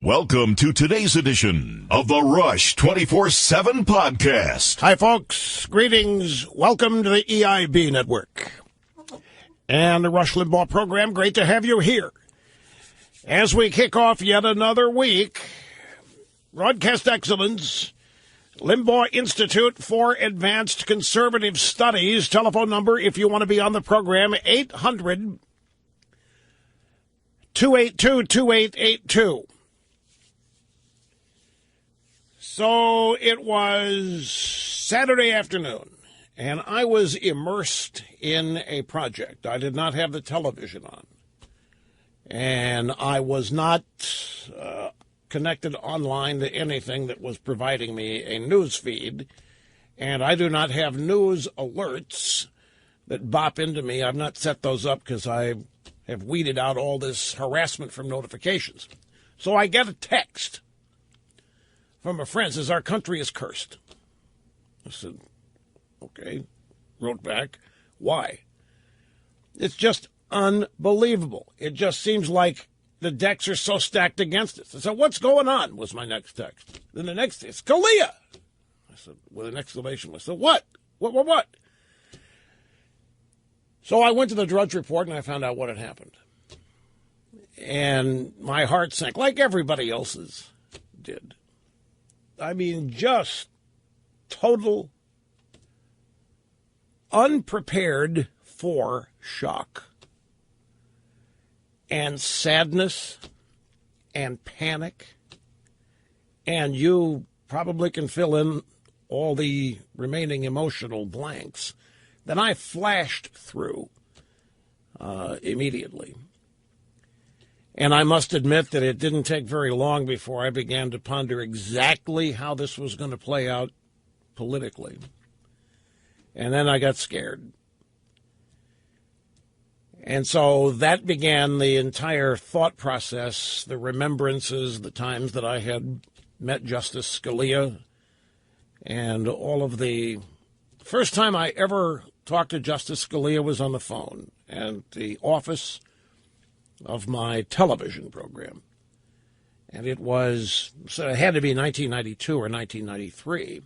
Welcome to today's edition of the Rush 24/7 podcast. Hi, folks. Greetings. Welcome to the EIB network and the Rush Limbaugh program. Great to have you here. As we kick off yet another week, broadcast excellence, Limbaugh Institute for Advanced Conservative Studies. Telephone number, if you want to be on the program, 800-282-2882. So it was Saturday afternoon, and I was immersed in a project. I did not have the television on, and I was not connected online to anything that was providing me a news feed, and I do not have news alerts that bop into me. I've not set those up because I have weeded out all this harassment from notifications. So I get a text from a friend, says, "Our country is cursed." I said, okay. Wrote back, "Why?" It's just unbelievable. It just seems like the decks are so stacked against us. I said, "What's going on?" was my next text. Then the next is Scalia. I said, with an exclamation. I said, What? So I went to the Drudge Report and I found out what had happened. And my heart sank, like everybody else's did. I mean, just total unprepared for shock and sadness and panic. And you probably can fill in all the remaining emotional blanks that I flashed through immediately. And I must admit that it didn't take very long before I began to ponder exactly how this was going to play out politically. And then I got scared. And so that began the entire thought process, the remembrances, the times that I had met Justice Scalia, and all of the first time I ever talked to Justice Scalia was on the phone at the office of my television program. And it had to be 1992 or 1993.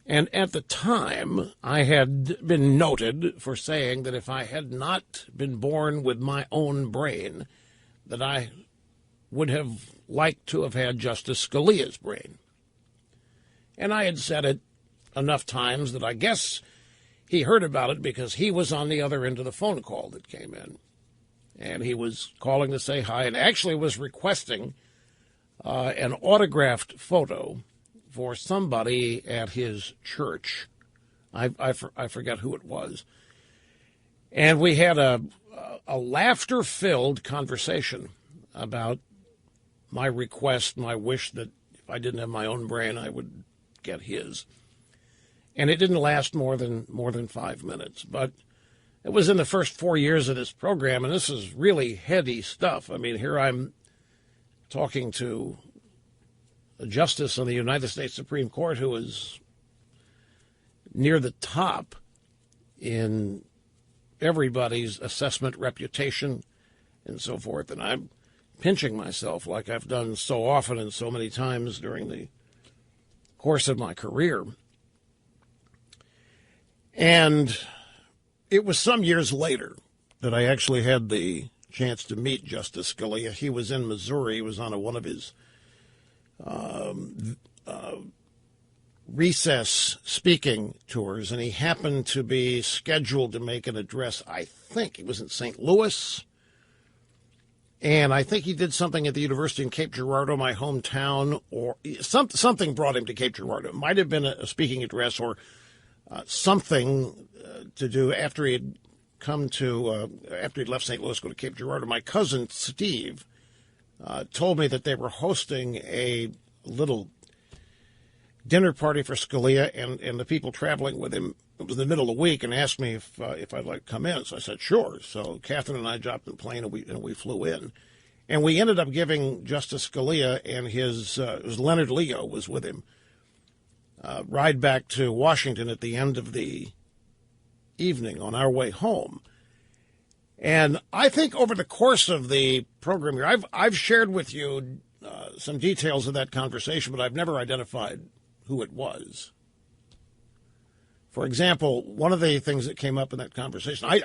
And at the time, I had been noted for saying that if I had not been born with my own brain, that I would have liked to have had Justice Scalia's brain. And I had said it enough times that I guess he heard about it because he was on the other end of the phone call that came in. And he was calling to say hi and actually was requesting an autographed photo for somebody at his church. I forget who it was. And we had a laughter-filled conversation about my request, my wish that if I didn't have my own brain, I would get his. And it didn't last more than 5 minutes. But it was in the first 4 years of this program, and this is really heady stuff. I mean, here I'm talking to a justice on the United States Supreme Court who is near the top in everybody's assessment, reputation, and so forth. And I'm pinching myself like I've done so often and so many times during the course of my career. And it was some years later that I actually had the chance to meet Justice Scalia. He was in Missouri. He was on one of his recess speaking tours, and he happened to be scheduled to make an address. I think it was in St. Louis, and I think he did something at the University in Cape Girardeau, my hometown, or something brought him to Cape Girardeau. It might have been a speaking address or something to do after he had after he'd left St. Louis, go to Cape Girardeau. My cousin Steve told me that they were hosting a little dinner party for Scalia and the people traveling with him. It was the middle of the week, and asked me if I'd like to come in. So I said, sure. So Catherine and I dropped the plane, and we flew in. And we ended up giving Justice Scalia and it was Leonard Leo was with him, ride back to Washington at the end of the evening on our way home. And I think over the course of the program here, I've shared with you some details of that conversation, but I've never identified who it was. For example, one of the things that came up in that conversation, I'm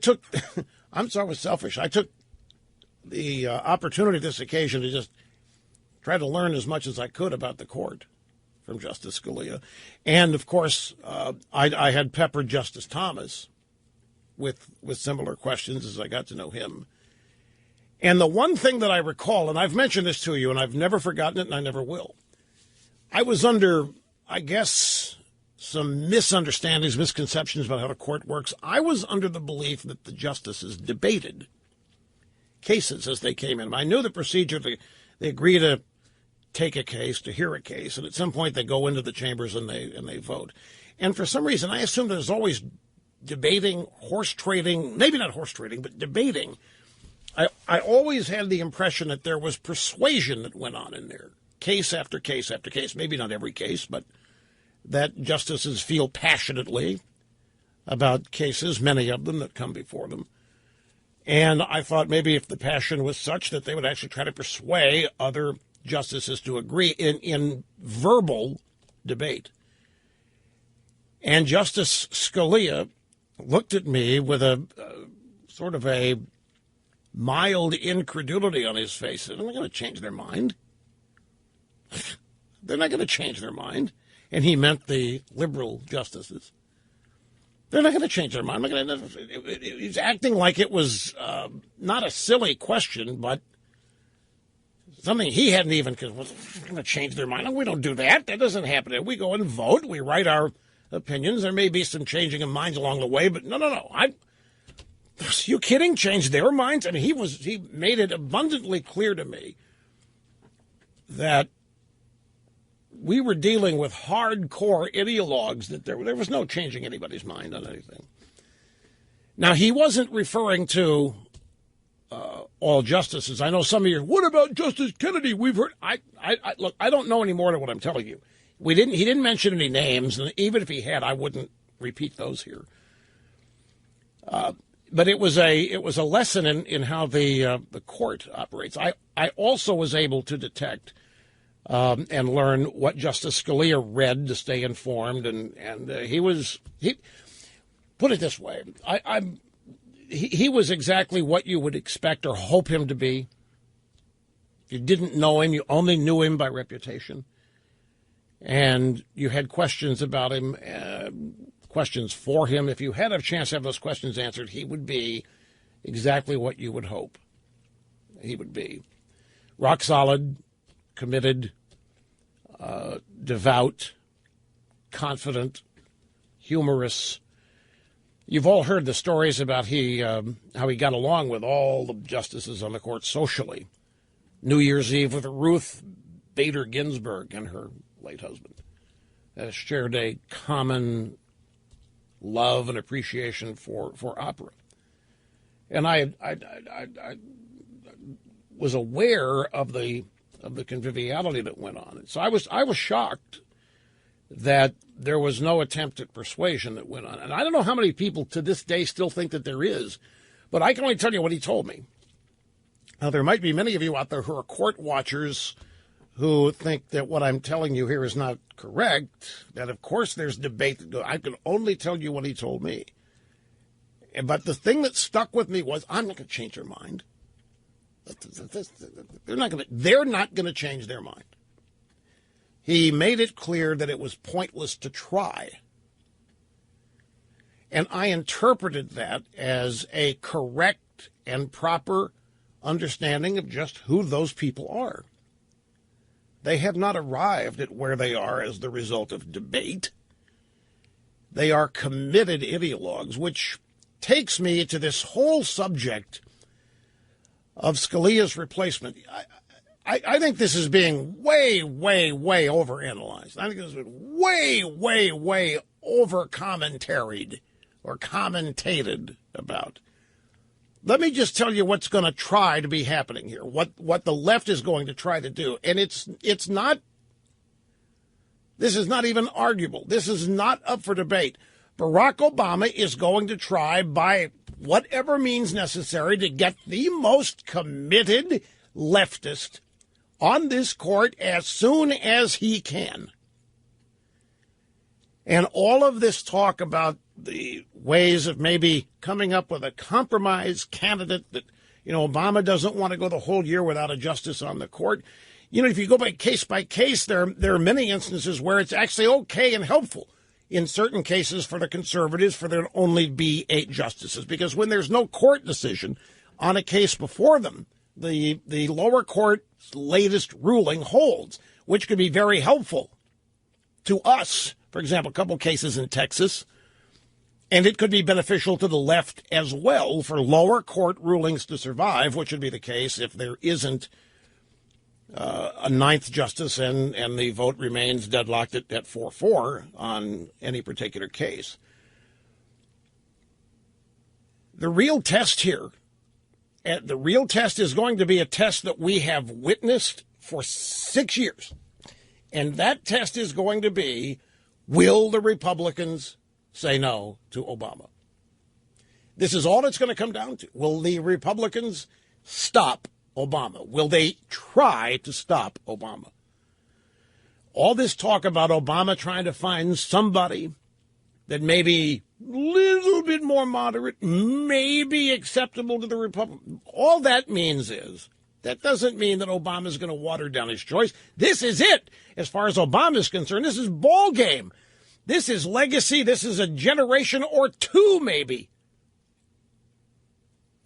sorry, I was selfish. I took the opportunity of this occasion to just try to learn as much as I could about the court from Justice Scalia. And, of course, I had peppered Justice Thomas with similar questions as I got to know him. And the one thing that I recall, and I've mentioned this to you, and I've never forgotten it, and I never will, I was under, I guess, some misunderstandings, misconceptions about how the court works. I was under the belief that the justices debated cases as they came in. I knew the procedure. They agree to take a case, to hear a case, and at some point they go into the chambers and they vote. And for some reason, I assumed there's always debating, horse trading, maybe not horse trading, but debating. I always had the impression that there was persuasion that went on in there, case after case after case. Maybe not every case, but that justices feel passionately about cases, many of them that come before them. And I thought maybe if the passion was such that they would actually try to persuade other justices to agree in verbal debate. And Justice Scalia looked at me with a sort of a mild incredulity on his face. They're not going to change their mind. They're not going to change their mind. And he meant the liberal justices. They're not going to change their mind. He's acting like it was not a silly question, but something he hadn't even, because we're going to change their mind. No, we don't do that. That doesn't happen. We go and vote. We write our opinions. There may be some changing of minds along the way, but no. Are you kidding? Change their minds? I mean, he made it abundantly clear to me that we were dealing with hardcore ideologues, that there was no changing anybody's mind on anything. Now, he wasn't referring to all justices. I know some of you, what about Justice Kennedy? We've heard. Look, I don't know any more than what I'm telling you. He didn't mention any names, and even if he had, I wouldn't repeat those here. But it was a lesson in how the court operates. I also was able to detect and learn what Justice Scalia read to stay informed, and he put it this way, he was exactly what you would expect or hope him to be. If you didn't know him, you only knew him by reputation, and you had questions about him, questions for him. If you had a chance to have those questions answered, he would be exactly what you would hope he would be. Rock solid, committed, devout, confident, humorous. You've all heard the stories about how he got along with all the justices on the court socially. New Year's Eve with Ruth Bader Ginsburg and her late husband shared a common love and appreciation for opera. And I was aware of the conviviality that went on. So I was shocked that there was no attempt at persuasion that went on. And I don't know how many people to this day still think that there is, but I can only tell you what he told me. Now, there might be many of you out there who are court watchers who think that what I'm telling you here is not correct, that of course there's debate. I can only tell you what he told me. But the thing that stuck with me was, I'm not going to change their mind. They're not going to change their mind. He made it clear that it was pointless to try. And I interpreted that as a correct and proper understanding of just who those people are. They have not arrived at where they are as the result of debate. They are committed ideologues, which takes me to this whole subject of Scalia's replacement. I think this is being way, way, way overanalyzed. I think this is way, way, way over-commentaried or commentated about. Let me just tell you what's going to try to be happening here, what the left is going to try to do. And it's not, this is not even arguable. This is not up for debate. Barack Obama is going to try by whatever means necessary to get the most committed leftist on this court as soon as he can. And all of this talk about the ways of maybe coming up with a compromise candidate that, Obama doesn't want to go the whole year without a justice on the court. If you go by case, there are many instances where it's actually okay and helpful in certain cases for the conservatives for there to only be 8 justices. Because when there's no court decision on a case before them, the lower court's latest ruling holds, which could be very helpful to us. For example, a couple cases in Texas. And it could be beneficial to the left as well for lower court rulings to survive, which would be the case if there isn't a 9th justice and the vote remains deadlocked at 4-4 on any particular case. The real test here, is going to be a test that we have witnessed for 6 years. And that test is going to be, will the Republicans say no to Obama? This is all it's going to come down to. Will the Republicans stop Obama? Will they try to stop Obama? All this talk about Obama trying to find somebody that may be a little bit more moderate, maybe acceptable to the Republicans, all that means is, that doesn't mean that Obama's going to water down his choice. This is it. As far as Obama is concerned, this is ball game. This is legacy. This is a generation or two, maybe,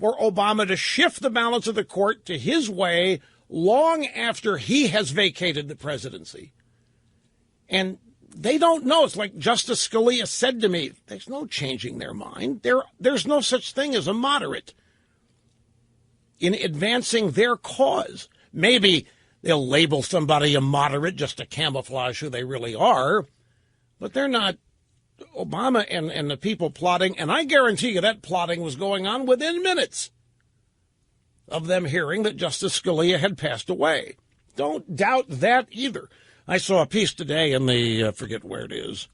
for Obama to shift the balance of the court to his way long after he has vacated the presidency. And they don't know. It's like Justice Scalia said to me, there's no changing their mind. There's no such thing as a moderate in advancing their cause. Maybe they'll label somebody a moderate just to camouflage who they really are. But they're not. Obama and the people plotting, and I guarantee you that plotting was going on within minutes of them hearing that Justice Scalia had passed away. Don't doubt that either. I saw a piece today in the, forget where it is.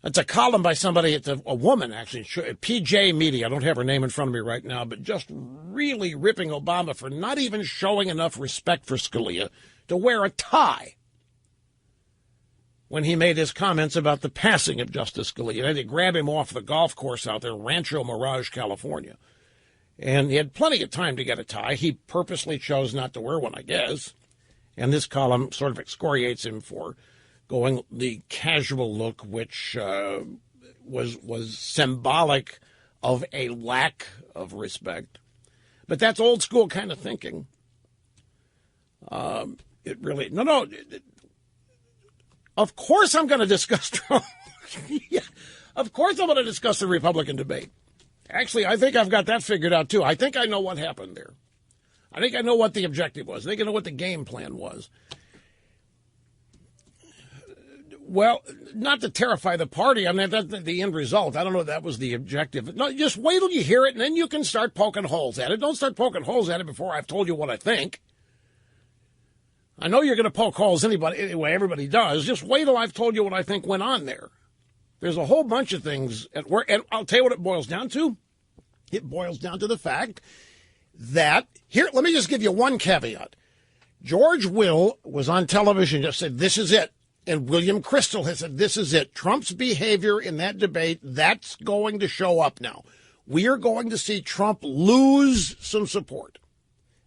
It's a column by somebody, it's a woman actually, PJ Media. I don't have her name in front of me right now, but just really ripping Obama for not even showing enough respect for Scalia to wear a tie when he made his comments about the passing of Justice Scalia. They had to grab him off the golf course out there, Rancho Mirage, California. And he had plenty of time to get a tie. He purposely chose not to wear one, I guess. And this column sort of excoriates him for going the casual look, which was symbolic of a lack of respect. But that's old school kind of thinking. It really, no. Of course I'm going to discuss Trump. Yeah, of course I'm going to discuss the Republican debate. Actually, I think I've got that figured out, too. I think I know what happened there. I think I know what the objective was. I think I know what the game plan was. Well, not to terrify the party. I mean, that's the end result. I don't know if that was the objective. No, just wait till you hear it, and then you can start poking holes at it. Don't start poking holes at it before I've told you what I think. I know you're going to poke holes anyway, everybody does. Just wait till I've told you what I think went on there. There's a whole bunch of things at work, and I'll tell you what it boils down to. It boils down to the fact that, here, let me just give you one caveat. George Will was on television, just said, this is it. And William Crystal has said, this is it. Trump's behavior in that debate, that's going to show up now. We are going to see Trump lose some support.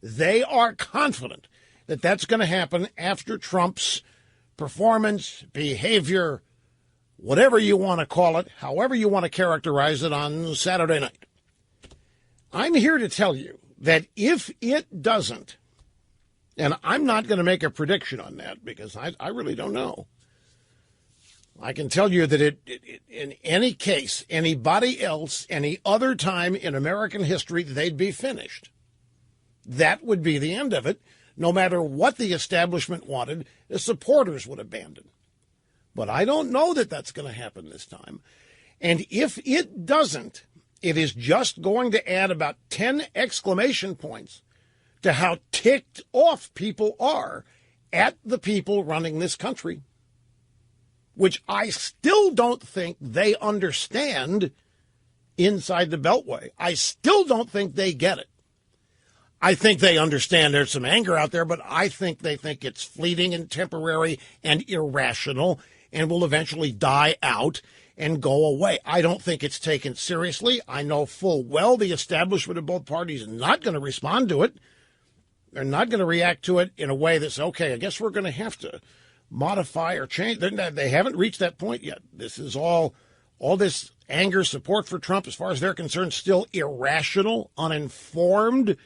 They are confident that that's going to happen after Trump's performance, behavior, whatever you want to call it, however you want to characterize it on Saturday night. I'm here to tell you that if it doesn't, and I'm not going to make a prediction on that because I really don't know. I can tell you that in any case, anybody else, any other time in American history, they'd be finished. That would be the end of it. No matter what the establishment wanted, the supporters would abandon. But I don't know that that's going to happen this time. And if it doesn't, it is just going to add about 10 exclamation points to how ticked off people are at the people running this country, which I still don't think they understand inside the Beltway. I still don't think they get it. I think they understand there's some anger out there, but I think they think it's fleeting and temporary and irrational and will eventually die out and go away. I don't think it's taken seriously. I know full well the establishment of both parties is not going to respond to it. They're not going to react to it in a way that's, okay, I guess we're going to have to modify or change. They haven't reached that point yet. This is all this anger, support for Trump, as far as they're concerned, still irrational, uninformed,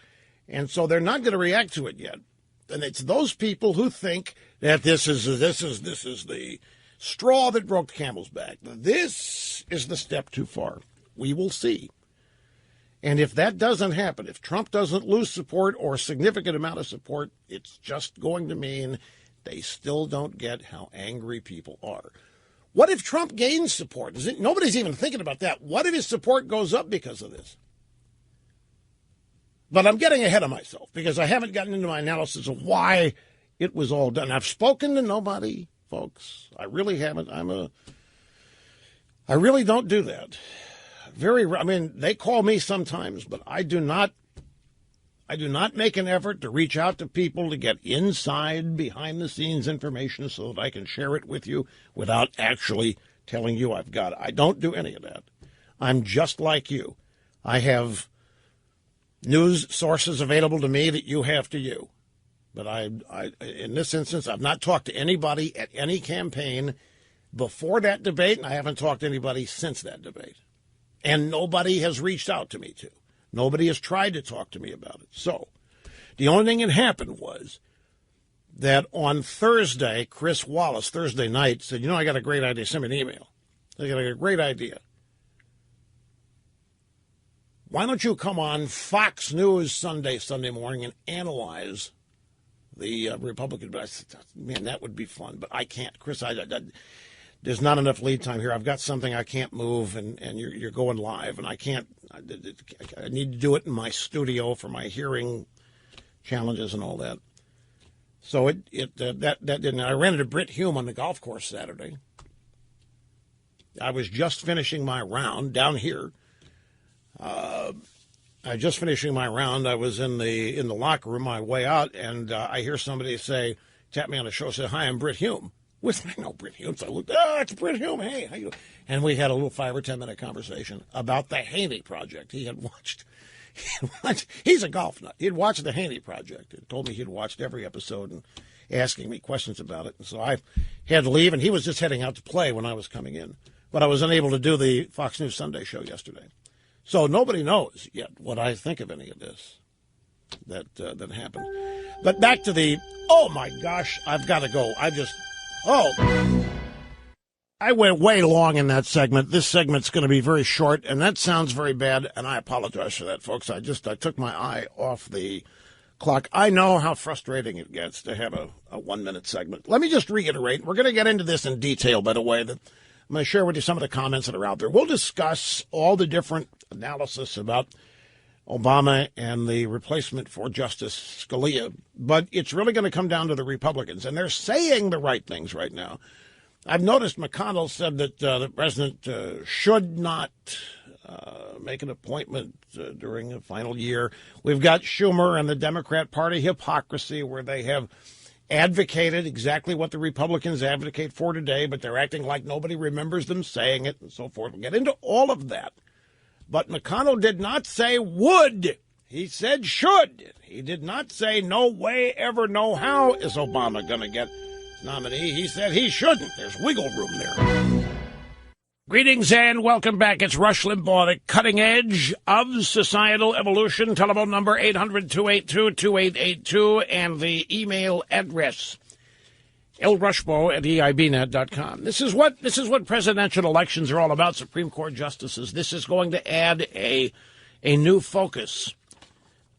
and so they're not going to react to it yet. And it's those people who think that this is the straw that broke the camel's back. This is the step too far. We will see. And if that doesn't happen, if Trump doesn't lose support or a significant amount of support, it's just going to mean they still don't get how angry people are. What if Trump gains support? Nobody's even thinking about that. What if his support goes up because of this? But I'm getting ahead of myself because I haven't gotten into my analysis of why it was all done. I've spoken to nobody, folks. I really haven't. I really don't do that. They call me sometimes, but I do not make an effort to reach out to people to get inside, behind-the-scenes information so that I can share it with you without actually telling you I've got it. I don't do any of that. I'm just like you. I have news sources available to me that you have to you. But in this instance, I've not talked to anybody at any campaign before that debate, and I haven't talked to anybody since that debate. And nobody has reached out to me to. Nobody has tried to talk to me about it. So the only thing that happened was that on Thursday, Chris Wallace, Thursday night, said, I got a great idea. Send me an email. I got a great idea. Why don't you come on Fox News Sunday morning and analyze the Republican? I said, man, that would be fun, but I can't. Chris, there's not enough lead time here. I've got something I can't move, and you're going live, and I can't. I need to do it in my studio for my hearing challenges and all that. So that didn't. I ran into Britt Hume on the golf course Saturday. I was just finishing my round down here. I was just finishing my round. I was in the locker room, my way out, and I hear somebody tap me on the shoulder, say, "Hi, I'm Britt Hume." I know Britt Hume. So I looked, it's Britt Hume. Hey, how you doing? And we had a little 5 or 10 minute conversation about the Haney Project. He had watched, he's a golf nut. He had watched the Haney Project and told me he'd watched every episode and asking me questions about it. And so I had to leave, and he was just heading out to play when I was coming in. But I was unable to do the Fox News Sunday show yesterday. So nobody knows yet what I think of any of this that happened. But back to oh my gosh, I've got to go. I went way long in that segment. This segment's going to be very short, and that sounds very bad, and I apologize for that, folks. I took my eye off the clock. I know how frustrating it gets to have a 1-minute segment. Let me just reiterate. We're going to get into this in detail, by the way. I'm going to share with you some of the comments that are out there. We'll discuss all the different analysis about Obama and the replacement for Justice Scalia, but it's really going to come down to the Republicans, and they're saying the right things right now. I've noticed McConnell said that the president should not make an appointment during the final year. We've got Schumer and the Democrat Party hypocrisy, where they have advocated exactly what the Republicans advocate for today, but they're acting like nobody remembers them saying it and so forth. We'll get into all of that. But McConnell did not say would. He said should. He did not say no way, ever, no how is Obama going to get nominee. He said he shouldn't. There's wiggle room there. Greetings and welcome back. It's Rush Limbaugh, the cutting edge of societal evolution. Telephone number 800-282-2882 and the email address lrushbo@eibnet.com. This is what presidential elections are all about, Supreme Court justices. This is going to add a new focus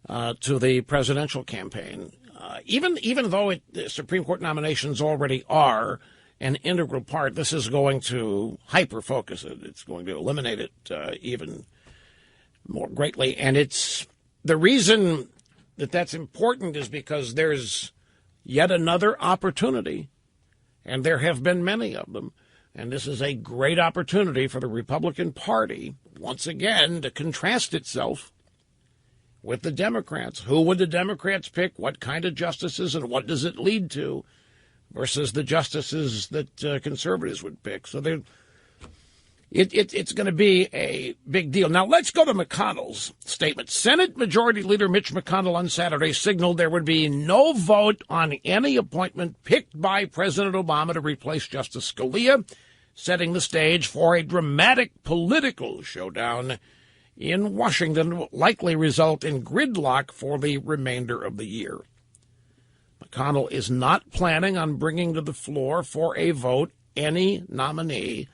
to the presidential campaign. Even though the Supreme Court nominations already are an integral part, this is going to hyper-focus it. It's going to eliminate it even more greatly. And it's the reason that that's important is because there's yet another opportunity, and there have been many of them, and this is a great opportunity for the Republican Party, once again, to contrast itself with the Democrats. Who would the Democrats pick? What kind of justices, and what does it lead to? Versus the justices that conservatives would pick. So it's going to be a big deal. Now, let's go to McConnell's statement. Senate Majority Leader Mitch McConnell on Saturday signaled there would be no vote on any appointment picked by President Obama to replace Justice Scalia, setting the stage for a dramatic political showdown in Washington that will likely result in gridlock for the remainder of the year. McConnell is not planning on bringing to the floor for a vote any nominee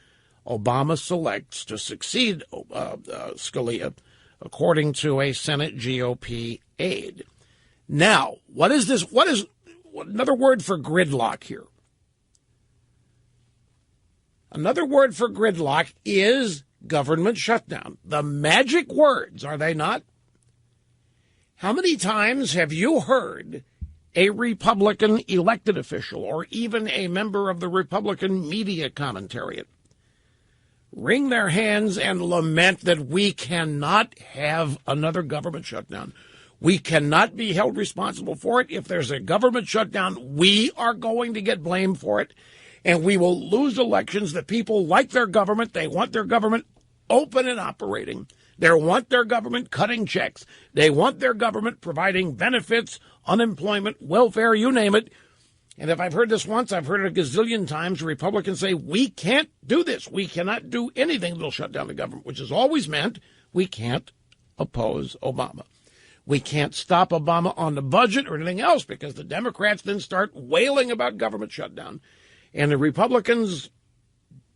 Obama selects to succeed Scalia, according to a Senate GOP aide. Now, what is this? What is another word for gridlock here? Another word for gridlock is government shutdown. The magic words, are they not? How many times have you heard a Republican elected official or even a member of the Republican media commentariat wring their hands and lament that we cannot have another government shutdown? We cannot be held responsible for it. If there's a government shutdown, we are going to get blamed for it, and we will lose elections. The people like their government. They want their government open and operating. They want their government cutting checks. They want their government providing benefits, unemployment, welfare, you name it. And if I've heard this once, I've heard it a gazillion times. Republicans say, we can't do this. We cannot do anything that'll shut down the government, which has always meant we can't oppose Obama. We can't stop Obama on the budget or anything else, because the Democrats then start wailing about government shutdown, and the Republicans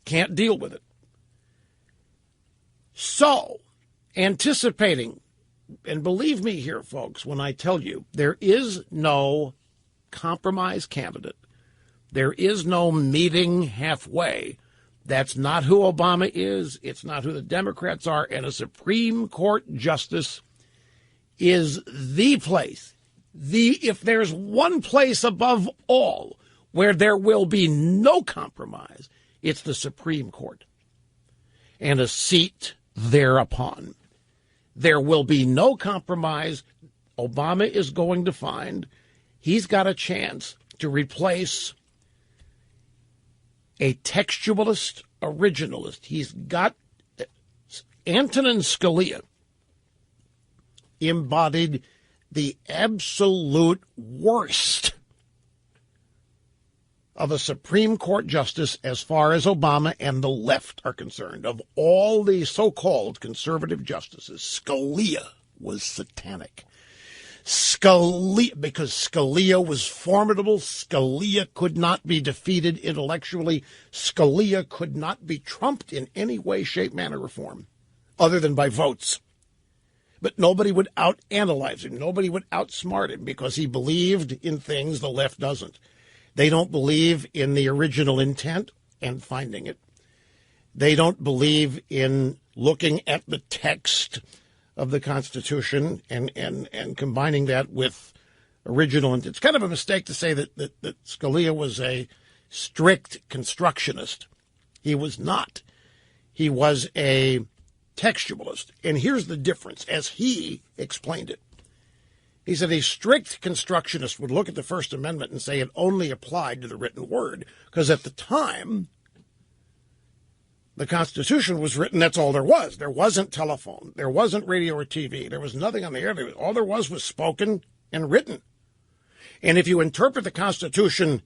can't deal with it. So, anticipating, and believe me here, folks, when I tell you, there is no compromise candidate. There is no meeting halfway. That's not who Obama is. It's not who the Democrats are. And a Supreme Court justice is the place. If there's one place above all where there will be no compromise, it's the Supreme Court. And a seat thereupon. There will be no compromise. Obama is going to find he's got a chance to replace a textualist originalist. He's got Antonin Scalia embodied the absolute worst of a Supreme Court justice as far as Obama and the left are concerned. Of all the so-called conservative justices, Scalia was satanic. Because Scalia was formidable. Scalia could not be defeated intellectually. Scalia could not be trumped in any way, shape, manner, or form, other than by votes. But nobody would out-analyze him. Nobody would outsmart him, because he believed in things the left doesn't. They don't believe in the original intent and finding it. They don't believe in looking at the text of the Constitution and combining that with original intent. It's kind of a mistake to say that Scalia was a strict constructionist. He was not. He was a textualist. And here's the difference, as he explained it. He said a strict constructionist would look at the First Amendment and say it only applied to the written word, because at the time the Constitution was written, that's all there was. There wasn't telephone. There wasn't radio or TV. There was nothing on the air. All there was spoken and written. And if you interpret the Constitution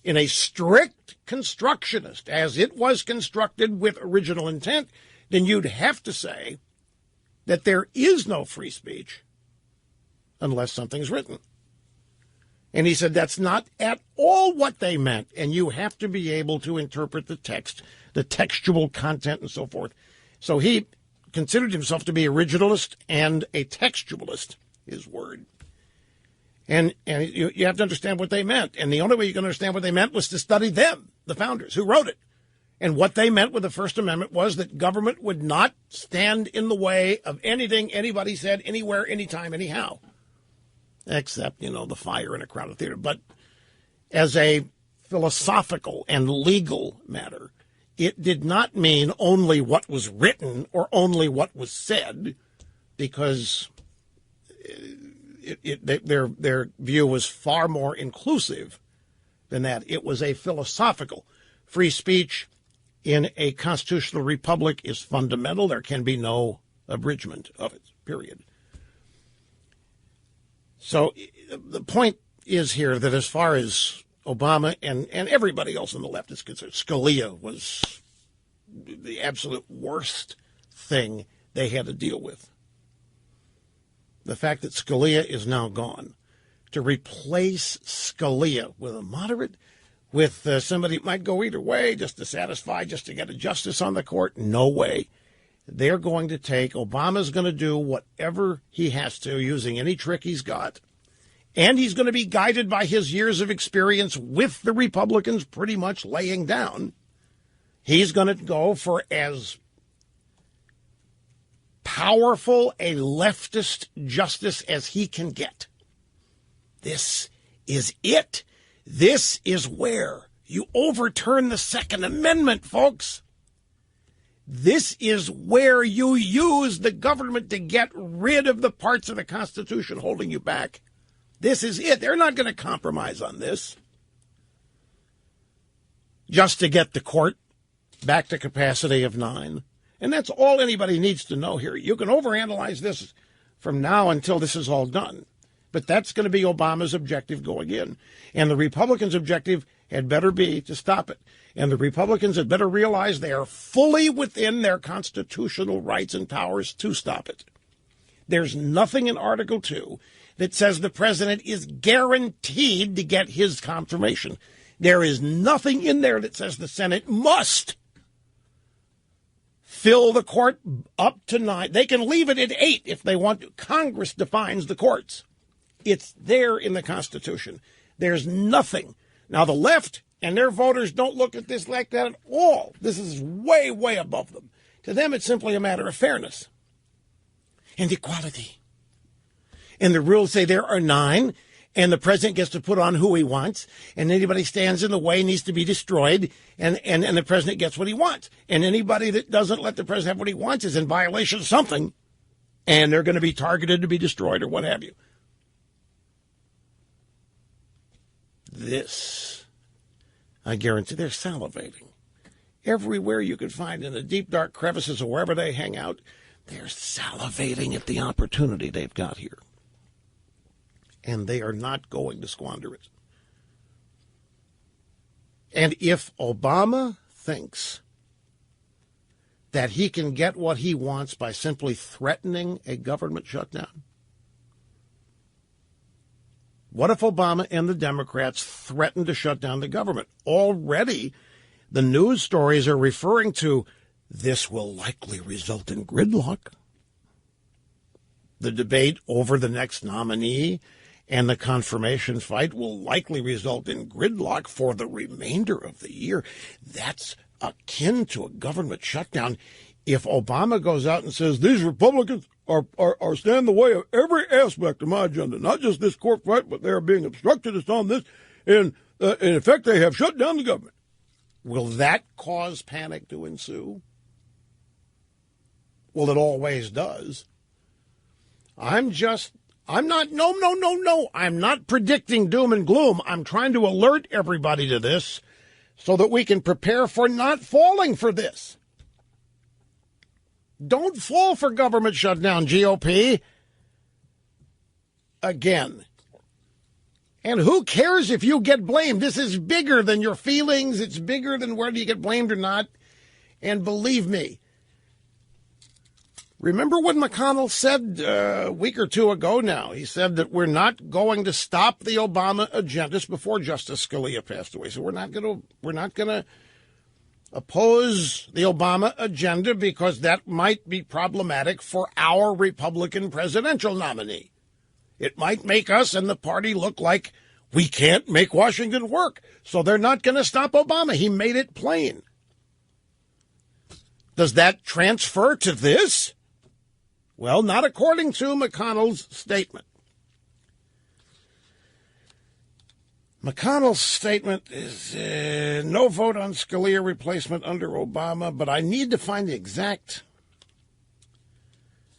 in a strict constructionist, as it was constructed with original intent, then you'd have to say that there is no free speech unless something's written. And he said that's not at all what they meant, and you have to be able to interpret the text, the textual content, and so forth. So he considered himself to be originalist and a textualist, his word. And you have to understand what they meant. And the only way you can understand what they meant was to study them, the founders, who wrote it. And what they meant with the First Amendment was that government would not stand in the way of anything anybody said, anywhere, anytime, anyhow. Except, the fire in a crowded theater. But as a philosophical and legal matter, it did not mean only what was written or only what was said, because their view was far more inclusive than that. It was a philosophical. Free speech in a constitutional republic is fundamental. There can be no abridgment of it, period. So the point is here that as far as Obama and everybody else on the left is concerned, Scalia was the absolute worst thing they had to deal with. The fact that Scalia is now gone, to replace Scalia with a moderate, with somebody that might go either way, just to satisfy, just to get a justice on the court, no way. They're going to take, Obama's going to do whatever he has to, using any trick he's got, and he's going to be guided by his years of experience with the Republicans pretty much laying down. He's going to go for as powerful a leftist justice as he can get. This is it. This is where you overturn the Second Amendment, folks. This is where you use the government to get rid of the parts of the Constitution holding you back. This is it. They're not going to compromise on this just to get the court back to capacity of 9. And that's all anybody needs to know here. You can overanalyze this from now until this is all done. But that's going to be Obama's objective going in. And the Republicans' objective had better be to stop it. And the Republicans had better realize they are fully within their constitutional rights and powers to stop it. There's nothing in Article 2 that says the president is guaranteed to get his confirmation. There is nothing in there that says the Senate must fill the court up to 9. They can leave it at 8 if they want to. Congress defines the courts. It's there in the Constitution. There's nothing. Now, the left and their voters don't look at this like that at all. This is way, way above them. To them, it's simply a matter of fairness and equality. And the rules say there are 9, and the president gets to put on who he wants, and anybody stands in the way needs to be destroyed, and the president gets what he wants. And anybody that doesn't let the president have what he wants is in violation of something, and they're going to be targeted to be destroyed or what have you. This, I guarantee, they're salivating. Everywhere you can find, in the deep, dark crevices or wherever they hang out, they're salivating at the opportunity they've got here. And they are not going to squander it. And if Obama thinks that he can get what he wants by simply threatening a government shutdown, what if Obama and the Democrats threaten to shut down the government? Already, the news stories are referring to this will likely result in gridlock. The debate over the next nominee and the confirmation fight will likely result in gridlock for the remainder of the year. That's akin to a government shutdown. If Obama goes out and says, these Republicans are standing in the way of every aspect of my agenda, not just this court fight, but they are being obstructionists on this, and in effect, they have shut down the government. Will that cause panic to ensue? Well, it always does. I'm not predicting doom and gloom. I'm trying to alert everybody to this so that we can prepare for not falling for this. Don't fall for government shutdown, GOP. Again. And who cares if you get blamed? This is bigger than your feelings. It's bigger than whether you get blamed or not. And believe me, remember what McConnell said a week or two ago now? He said that we're not going to stop the Obama agenda before Justice Scalia passed away. So we're not going to oppose the Obama agenda because that might be problematic for our Republican presidential nominee. It might make us and the party look like we can't make Washington work. So they're not going to stop Obama. He made it plain. Does that transfer to this? Well, not according to McConnell's statement. McConnell's statement is no vote on Scalia replacement under Obama, but I need to find the exact.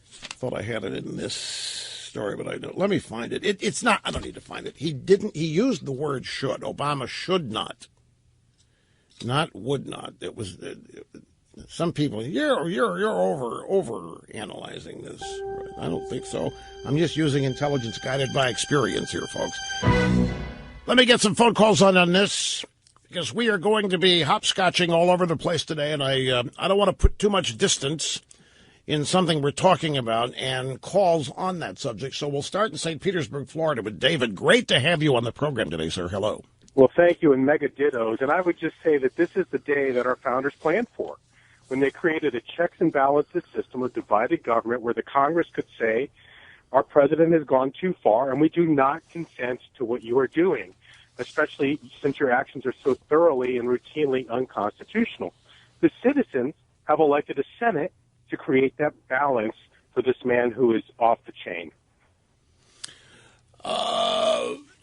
Thought I had it in this story, but I don't. Let me find it. It's not. I don't need to find it. He used the word should. Obama should not. Not would not. It was some people. You're over analyzing this. I don't think so. I'm just using intelligence guided by experience here, folks. Let me get some phone calls on this, because we are going to be hopscotching all over the place today, and I don't want to put too much distance in something we're talking about and calls on that subject. So we'll start in St. Petersburg, Florida with David. Great to have you on the program today, sir. Hello. Well, thank you, and mega dittos. And I would just say that this is the day that our founders planned for, when they created a checks and balances system of divided government where the Congress could say, our president has gone too far, and we do not consent to what you are doing, especially since your actions are so thoroughly and routinely unconstitutional. The citizens have elected a Senate to create that balance for this man who is off the chain.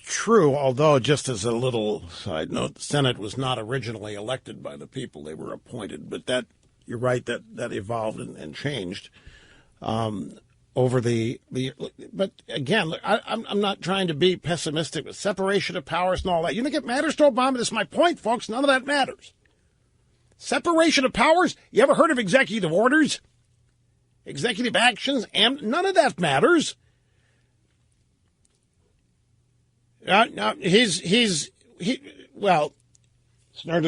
True, although just as a little side note, the Senate was not originally elected by the people. They were appointed. But that, you're right, that evolved and changed over the. But again, I'm not trying to be pessimistic with separation of powers and all that. You think it matters to Obama? This is my point, folks. None of that matters. Separation of powers? You ever heard of executive orders? Executive actions? And none of that matters. Snarley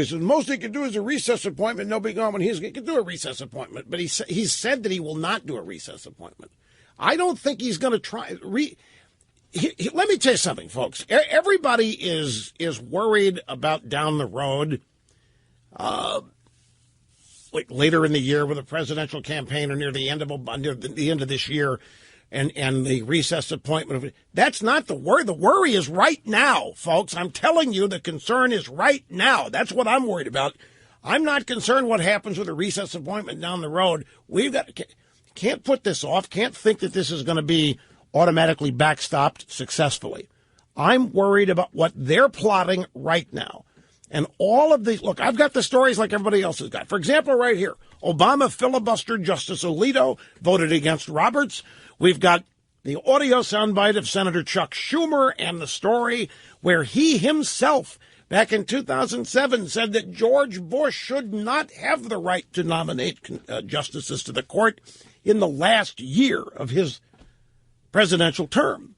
says, most he can do is a recess appointment. Nobody going when he can do a recess appointment. But he's said that he will not do a recess appointment. I don't think he's going to try. Let me tell you something, folks. Everybody is worried about down the road, like later in the year with a presidential campaign or near the end of this year. And the recess appointment. That's not the worry. The worry is right now, folks. I'm telling you, the concern is right now. That's what I'm worried about. I'm not concerned what happens with a recess appointment down the road. Can't put this off. Can't think that this is going to be automatically backstopped successfully. I'm worried about what they're plotting right now. And all of these, look, I've got the stories like everybody else has got. For example, right here, Obama filibustered Justice Alito, voted against Roberts. We've got the audio soundbite of Senator Chuck Schumer and the story where he himself, back in 2007, said that George Bush should not have the right to nominate justices to the court in the last year of his presidential term.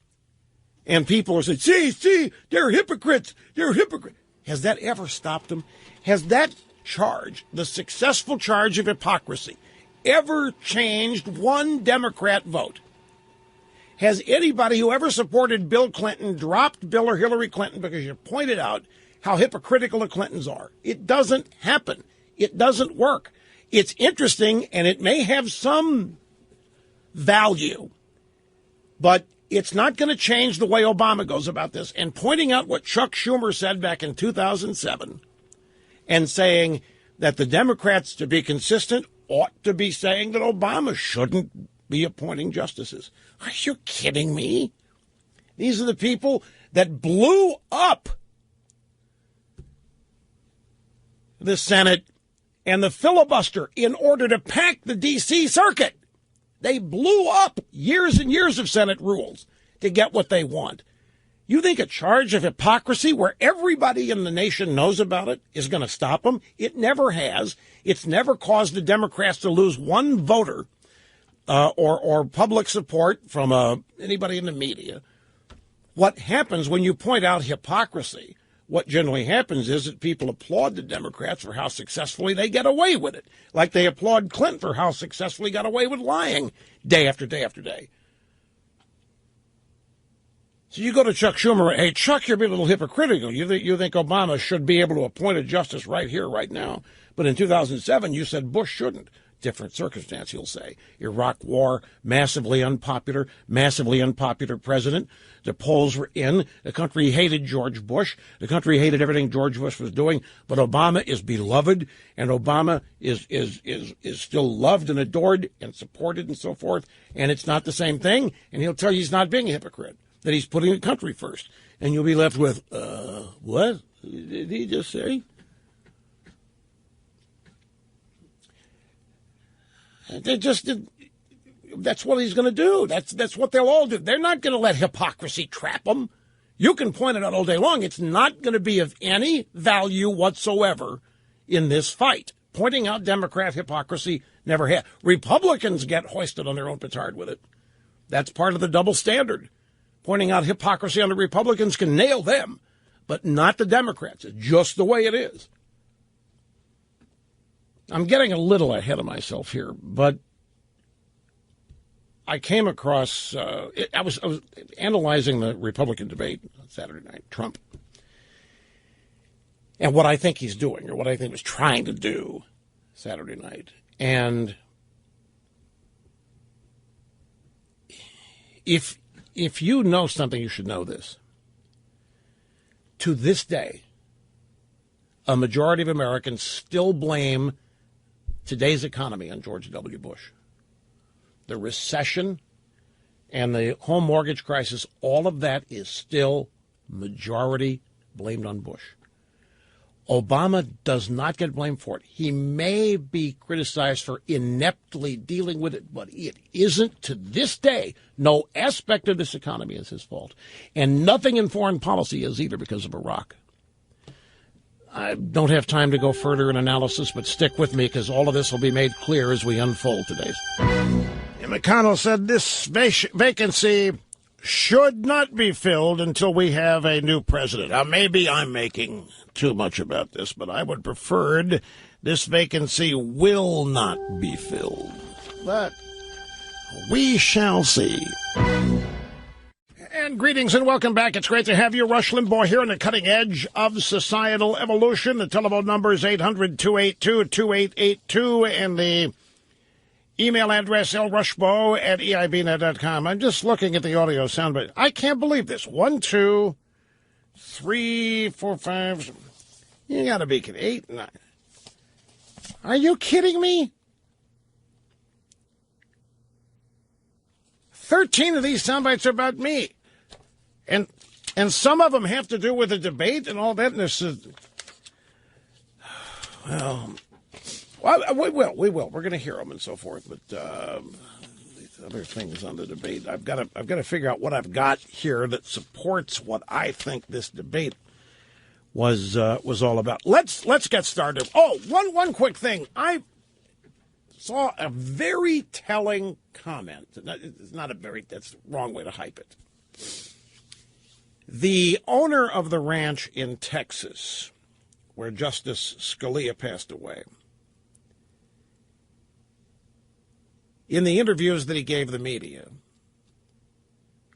And people are saying, see, they're hypocrites. They're hypocrites. Has that ever stopped them? Has that charge, the successful charge of hypocrisy, ever changed one Democrat vote? Has anybody who ever supported Bill Clinton dropped Bill or Hillary Clinton because you pointed out how hypocritical the Clintons are? It doesn't happen. It doesn't work. It's interesting, and it may have some value, but it's not going to change the way Obama goes about this. And pointing out what Chuck Schumer said back in 2007 and saying that the Democrats, to be consistent, ought to be saying that Obama shouldn't be appointing justices. Are you kidding me? These are the people that blew up the Senate and the filibuster in order to pack the D.C. circuit. They blew up years and years of Senate rules to get what they want. You think a charge of hypocrisy where everybody in the nation knows about it is going to stop them? It never has. It's never caused the Democrats to lose one voter or public support from anybody in the media. What happens when you point out hypocrisy, what generally happens is that people applaud the Democrats for how successfully they get away with it, like they applaud Clinton for how successfully he got away with lying day after day after day. So you go to Chuck Schumer, hey, Chuck, you're being a little hypocritical. You think Obama should be able to appoint a justice right here, right now. But in 2007, you said Bush shouldn't. Different circumstance, you'll say. Iraq war, massively unpopular president. The polls were in. The country hated George Bush. The country hated everything George Bush was doing. But Obama is beloved, and Obama is still loved and adored and supported and so forth. And it's not the same thing. And he'll tell you he's not being a hypocrite, that he's putting the country first. And you'll be left with, what did he just say? That's what he's going to do. That's what they'll all do. They're not going to let hypocrisy trap them. You can point it out all day long. It's not going to be of any value whatsoever in this fight. Pointing out Democrat hypocrisy never had. Republicans get hoisted on their own petard with it. That's part of the double standard. Pointing out hypocrisy on the Republicans can nail them, but not the Democrats. It's just the way it is. I'm getting a little ahead of myself here, but I came across, I was analyzing the Republican debate on Saturday night, Trump, and what I think he's doing, or what I think he was trying to do Saturday night. And if you know something, you should know this. To this day, a majority of Americans still blame today's economy on George W. Bush. The recession and the home mortgage crisis, all of that is still majority blamed on Bush. Obama does not get blamed for it. He may be criticized for ineptly dealing with it, but it isn't to this day. No aspect of this economy is his fault. And nothing in foreign policy is either because of Iraq. I don't have time to go further in analysis, but stick with me because all of this will be made clear as we unfold today's. And McConnell said this vacancy should not be filled until we have a new president. Now, maybe I'm making too much about this, but I would prefer this vacancy will not be filled. But we shall see. And greetings and welcome back. It's great to have you. Rush Limbaugh here on the cutting edge of societal evolution. The telephone number is 800-282-2882 and the email address lrushbo@eibnet.com. I'm just looking at the audio soundbite. I can't believe this. 1, 2, 3, 4, 5. You got to be kidding. 8, 9. Are you kidding me? 13 of these soundbites are about me. And some of them have to do with the debate and all that. And this is, well, we will. We're going to hear them and so forth. But these other things on the debate, I've got to figure out what I've got here that supports what I think this debate was all about. Let's get started. Oh, one quick thing. I saw a very telling comment. It's not a very, that's the wrong way to hype it. The owner of the ranch in Texas, where Justice Scalia passed away, in the interviews that he gave the media,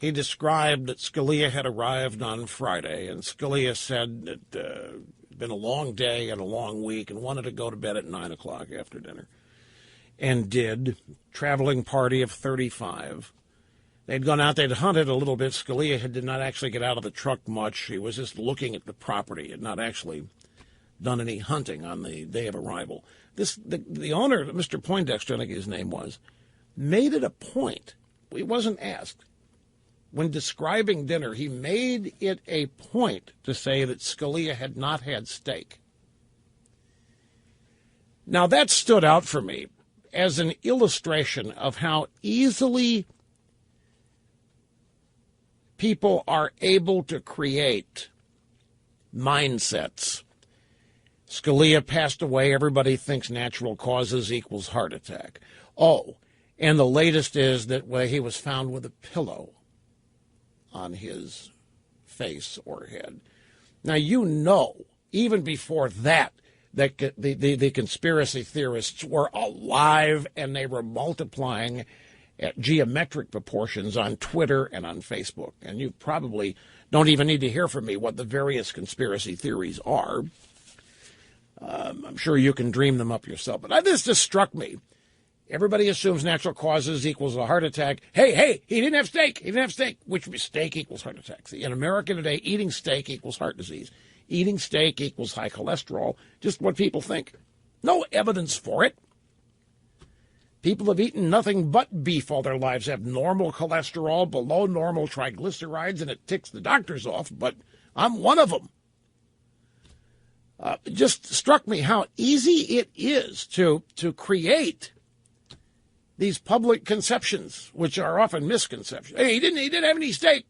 he described that Scalia had arrived on Friday, and Scalia said that it'd been a long day and a long week and wanted to go to bed at 9 o'clock after dinner, and did. Traveling party of 35. They'd gone out, they'd hunted a little bit. Scalia did not actually get out of the truck much. He was just looking at the property. He had not actually done any hunting on the day of arrival. The owner, Mr. Poindexter, I think his name was, made it a point. He wasn't asked. When describing dinner, he made it a point to say that Scalia had not had steak. Now, that stood out for me as an illustration of how easily people are able to create mindsets. Scalia passed away. Everybody thinks natural causes equals heart attack. Oh, and the latest is that he was found with a pillow on his face or head. Now, even before that the conspiracy theorists were alive and they were multiplying at geometric proportions on Twitter and on Facebook. And you probably don't even need to hear from me what the various conspiracy theories are. I'm sure you can dream them up yourself. But this just struck me. Everybody assumes natural causes equals a heart attack. Hey, he didn't have steak. He didn't have steak. Which steak equals heart attack. See, in America today, eating steak equals heart disease. Eating steak equals high cholesterol. Just what people think. No evidence for it. People have eaten nothing but beef all their lives, have normal cholesterol, below normal triglycerides, and it ticks the doctors off, but I'm one of them. It just struck me how easy it is to create these public conceptions, which are often misconceptions. Hey, he didn't have any stake.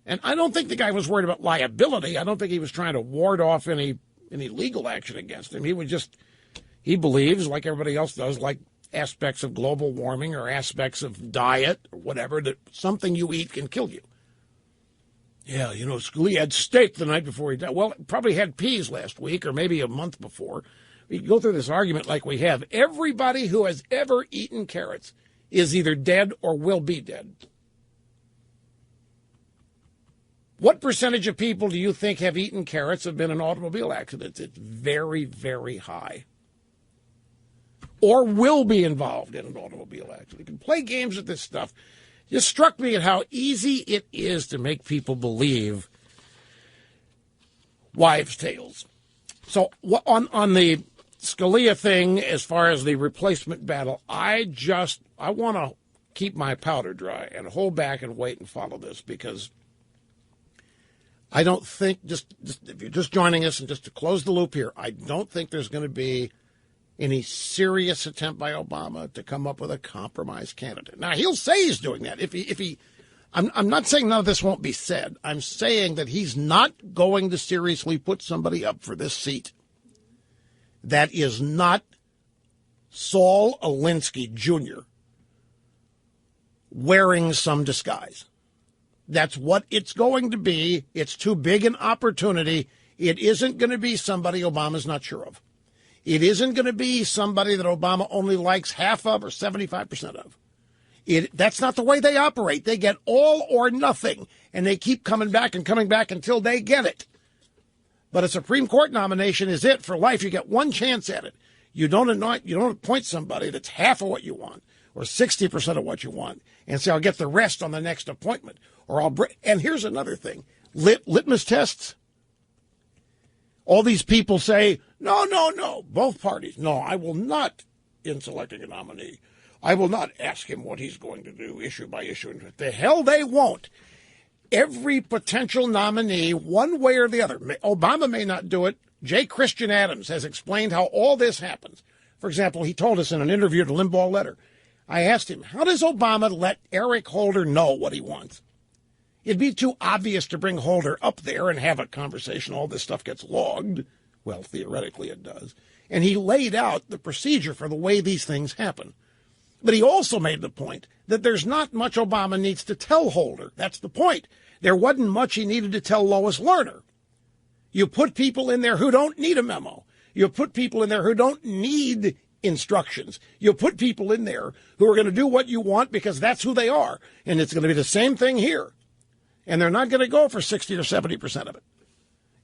And I don't think the guy was worried about liability. I don't think he was trying to ward off any legal action against him. He believes, like everybody else does, like aspects of global warming or aspects of diet or whatever, that something you eat can kill you. Yeah, Scalia had steak the night before he died. Well, probably had peas last week or maybe a month before. We go through this argument like we have. Everybody who has ever eaten carrots is either dead or will be dead. What percentage of people do you think have eaten carrots have been in automobile accidents? It's very, very high. Or will be involved in an automobile accident. You can play games with this stuff. It just struck me at how easy it is to make people believe wives' tales. So on the Scalia thing, as far as the replacement battle, I want to keep my powder dry and hold back and wait and follow this, because I don't think, just if you're just joining us and just to close the loop here, I don't think there's going to be any serious attempt by Obama to come up with a compromise candidate. Now, he'll say he's doing that. I'm not saying none of this won't be said. I'm saying that he's not going to seriously put somebody up for this seat that is not Saul Alinsky Jr. wearing some disguise. That's what it's going to be. It's too big an opportunity. It isn't going to be somebody Obama's not sure of. It isn't going to be somebody that Obama only likes half of or 75% of. That's not the way they operate. They get all or nothing, and they keep coming back until they get it. But a Supreme Court nomination is it for life. You get one chance at it. You don't appoint somebody that's half of what you want or 60% of what you want and say, I'll get the rest on the next appointment. And here's another thing. Litmus tests. All these people say, no, both parties. No, I will not, in selecting a nominee, I will not ask him what he's going to do issue by issue. The hell they won't. Every potential nominee, one way or the other, Obama may not do it. J. Christian Adams has explained how all this happens. For example, he told us in an interview to Limbaugh Letter, I asked him, how does Obama let Eric Holder know what he wants? It'd be too obvious to bring Holder up there and have a conversation. All this stuff gets logged. Well, theoretically it does. And he laid out the procedure for the way these things happen. But he also made the point that there's not much Obama needs to tell Holder. That's the point. There wasn't much he needed to tell Lois Lerner. You put people in there who don't need a memo. You put people in there who don't need instructions. You put people in there who are going to do what you want because that's who they are. And it's going to be the same thing here. And they're not going to go for 60 or 70% of it.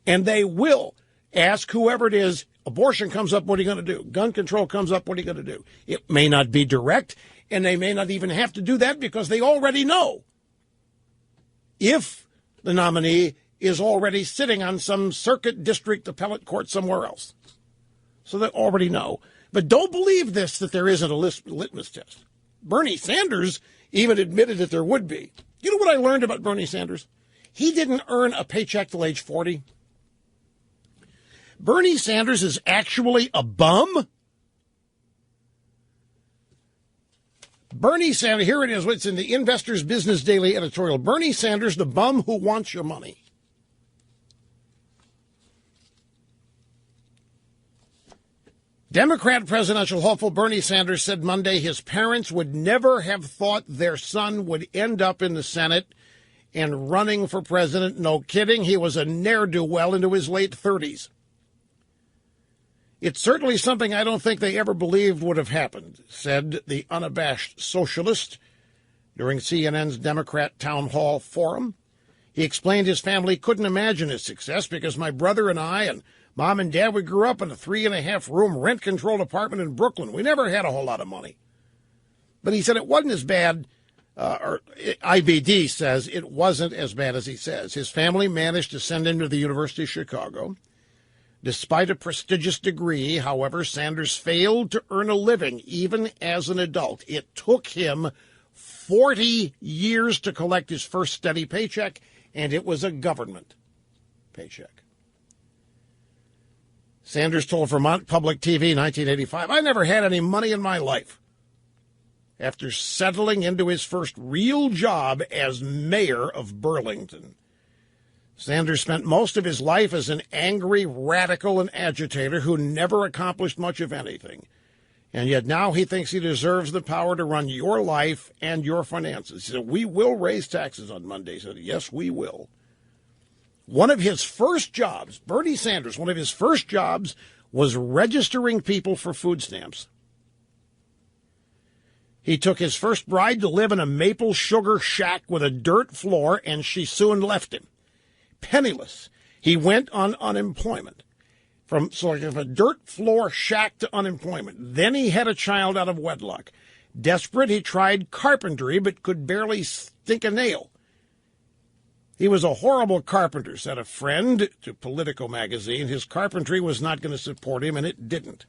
And they will ask whoever it is, abortion comes up, what are you going to do? Gun control comes up, what are you going to do? It may not be direct, and they may not even have to do that because they already know. If the nominee is already sitting on some circuit district appellate court somewhere else. So they already know. But don't believe this, that there isn't a litmus test. Bernie Sanders even admitted that there would be. You know what I learned about Bernie Sanders? He didn't earn a paycheck till age 40. Bernie Sanders is actually a bum. Bernie Sanders, here it is, it's in the Investor's Business Daily editorial. Bernie Sanders, the bum who wants your money. Democrat presidential hopeful Bernie Sanders said Monday his parents would never have thought their son would end up in the Senate and running for president. No kidding. He was a ne'er-do-well into his late 30s. It's certainly something I don't think they ever believed would have happened, said the unabashed socialist during CNN's Democrat Town Hall Forum. He explained his family couldn't imagine his success because my brother and I and Mom and Dad, we grew up in a 3.5-room rent-controlled apartment in Brooklyn. We never had a whole lot of money. But he said it wasn't as bad, or IBD says it wasn't as bad as he says. His family managed to send him to the University of Chicago. Despite a prestigious degree, however, Sanders failed to earn a living even as an adult. It took him 40 years to collect his first steady paycheck, and it was a government paycheck. Sanders told Vermont Public TV in 1985, I never had any money in my life. after settling into his first real job as mayor of Burlington. Sanders spent most of his life as an angry radical and agitator who never accomplished much of anything. And yet now he thinks he deserves the power to run your life and your finances. He said, we will raise taxes on Monday. He said, yes, we will. One of his first jobs, Bernie Sanders, one of his first jobs was registering people for food stamps. He took his first bride to live in a maple sugar shack with a dirt floor, and she soon left him. Penniless. He went on unemployment. From sort of a dirt floor shack to unemployment. Then he had a child out of wedlock. Desperate, he tried carpentry, but could barely stink a nail. He was a horrible carpenter, said a friend to Politico magazine. His carpentry was not going to support him, and it didn't.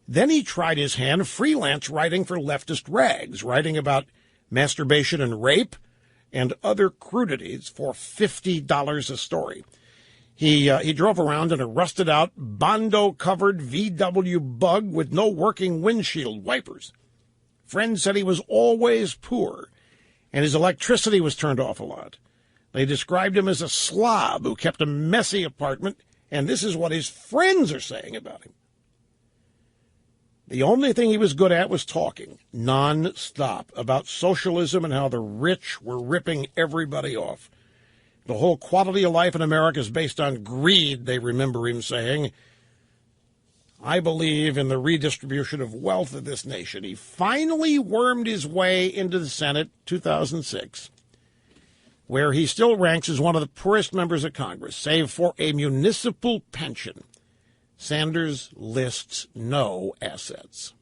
Then he tried his hand freelance writing for leftist rags, writing about masturbation and rape and other crudities for $50 a story. He drove around in a rusted-out, Bondo-covered VW Bug with no working windshield wipers. Friends said he was always poor, and his electricity was turned off a lot. They described him as a slob who kept a messy apartment, and this is what his friends are saying about him. The only thing he was good at was talking, non-stop, about socialism and how the rich were ripping everybody off. The whole quality of life in America is based on greed, they remember him saying. I believe in the redistribution of wealth of this nation. He finally wormed his way into the Senate 2006, where he still ranks as one of the poorest members of Congress, save for a municipal pension. Sanders lists no assets.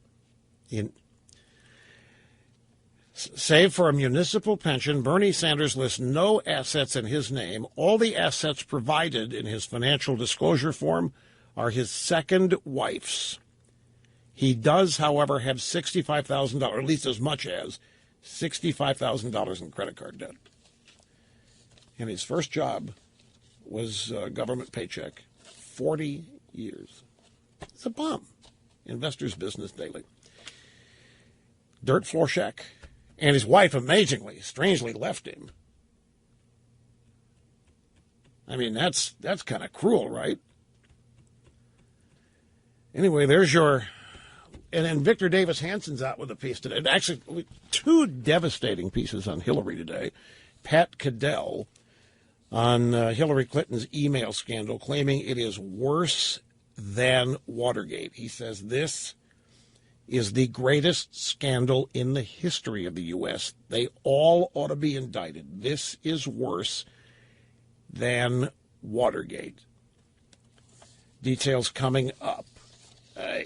Save for a municipal pension, Bernie Sanders lists no assets in his name. All the assets provided in his financial disclosure form are his second wife's. He does, however, have $65,000, or at least as much as $65,000 in credit card debt. And his first job was a government paycheck, 40 years. It's a bomb. Investor's Business Daily. Dirt floor shack. And his wife, amazingly, strangely, left him. I mean, that's kind of cruel, right? Anyway, there's your... And then Victor Davis Hanson's out with a piece today. Actually, two devastating pieces on Hillary today. Pat Caddell on Hillary Clinton's email scandal, claiming it is worse than Watergate. He says this is the greatest scandal in the history of the U.S. They all ought to be indicted. This is worse than Watergate. Details coming up.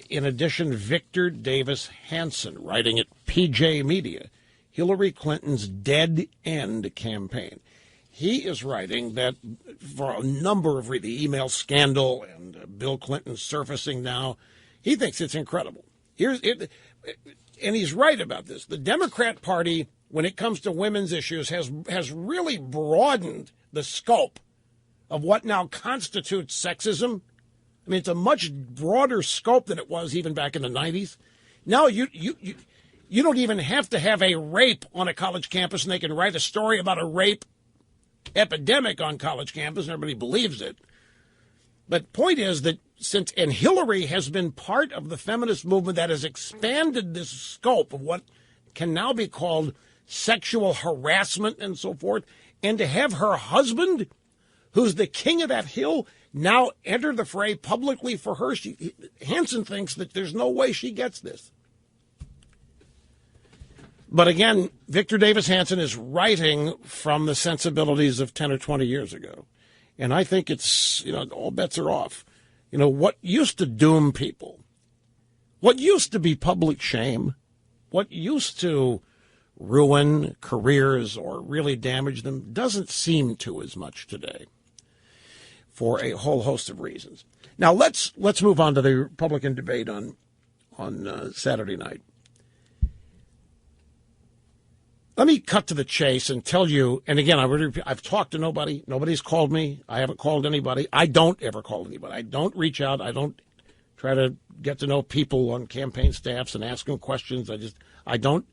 In addition, Victor Davis Hanson, writing at PJ Media, Hillary Clinton's dead end campaign. He is writing that for a number of the email scandal and Bill Clinton surfacing now, he thinks it's incredible. And he's right about this. The Democrat Party, when it comes to women's issues, has really broadened the scope of what now constitutes sexism. I mean, it's a much broader scope than it was even back in the 90s. Now you don't even have to have a rape on a college campus, and they can write a story about a rape epidemic on college campus, and everybody believes it. But point is that and Hillary has been part of the feminist movement that has expanded this scope of what can now be called sexual harassment and so forth, and to have her husband, who's the king of that hill, now enter the fray publicly for her. Hanson thinks that there's no way she gets this. But again, Victor Davis Hanson is writing from the sensibilities of 10 or 20 years ago. And I think it's, all bets are off. What used to doom people, what used to be public shame, what used to ruin careers or really damage them doesn't seem to as much today for a whole host of reasons. Now, let's move on to the Republican debate on Saturday night. Let me cut to the chase and tell you, and again, I've talked to nobody. Nobody's called me. I haven't called anybody. I don't ever call anybody. I don't reach out. I don't try to get to know people on campaign staffs and ask them questions. I don't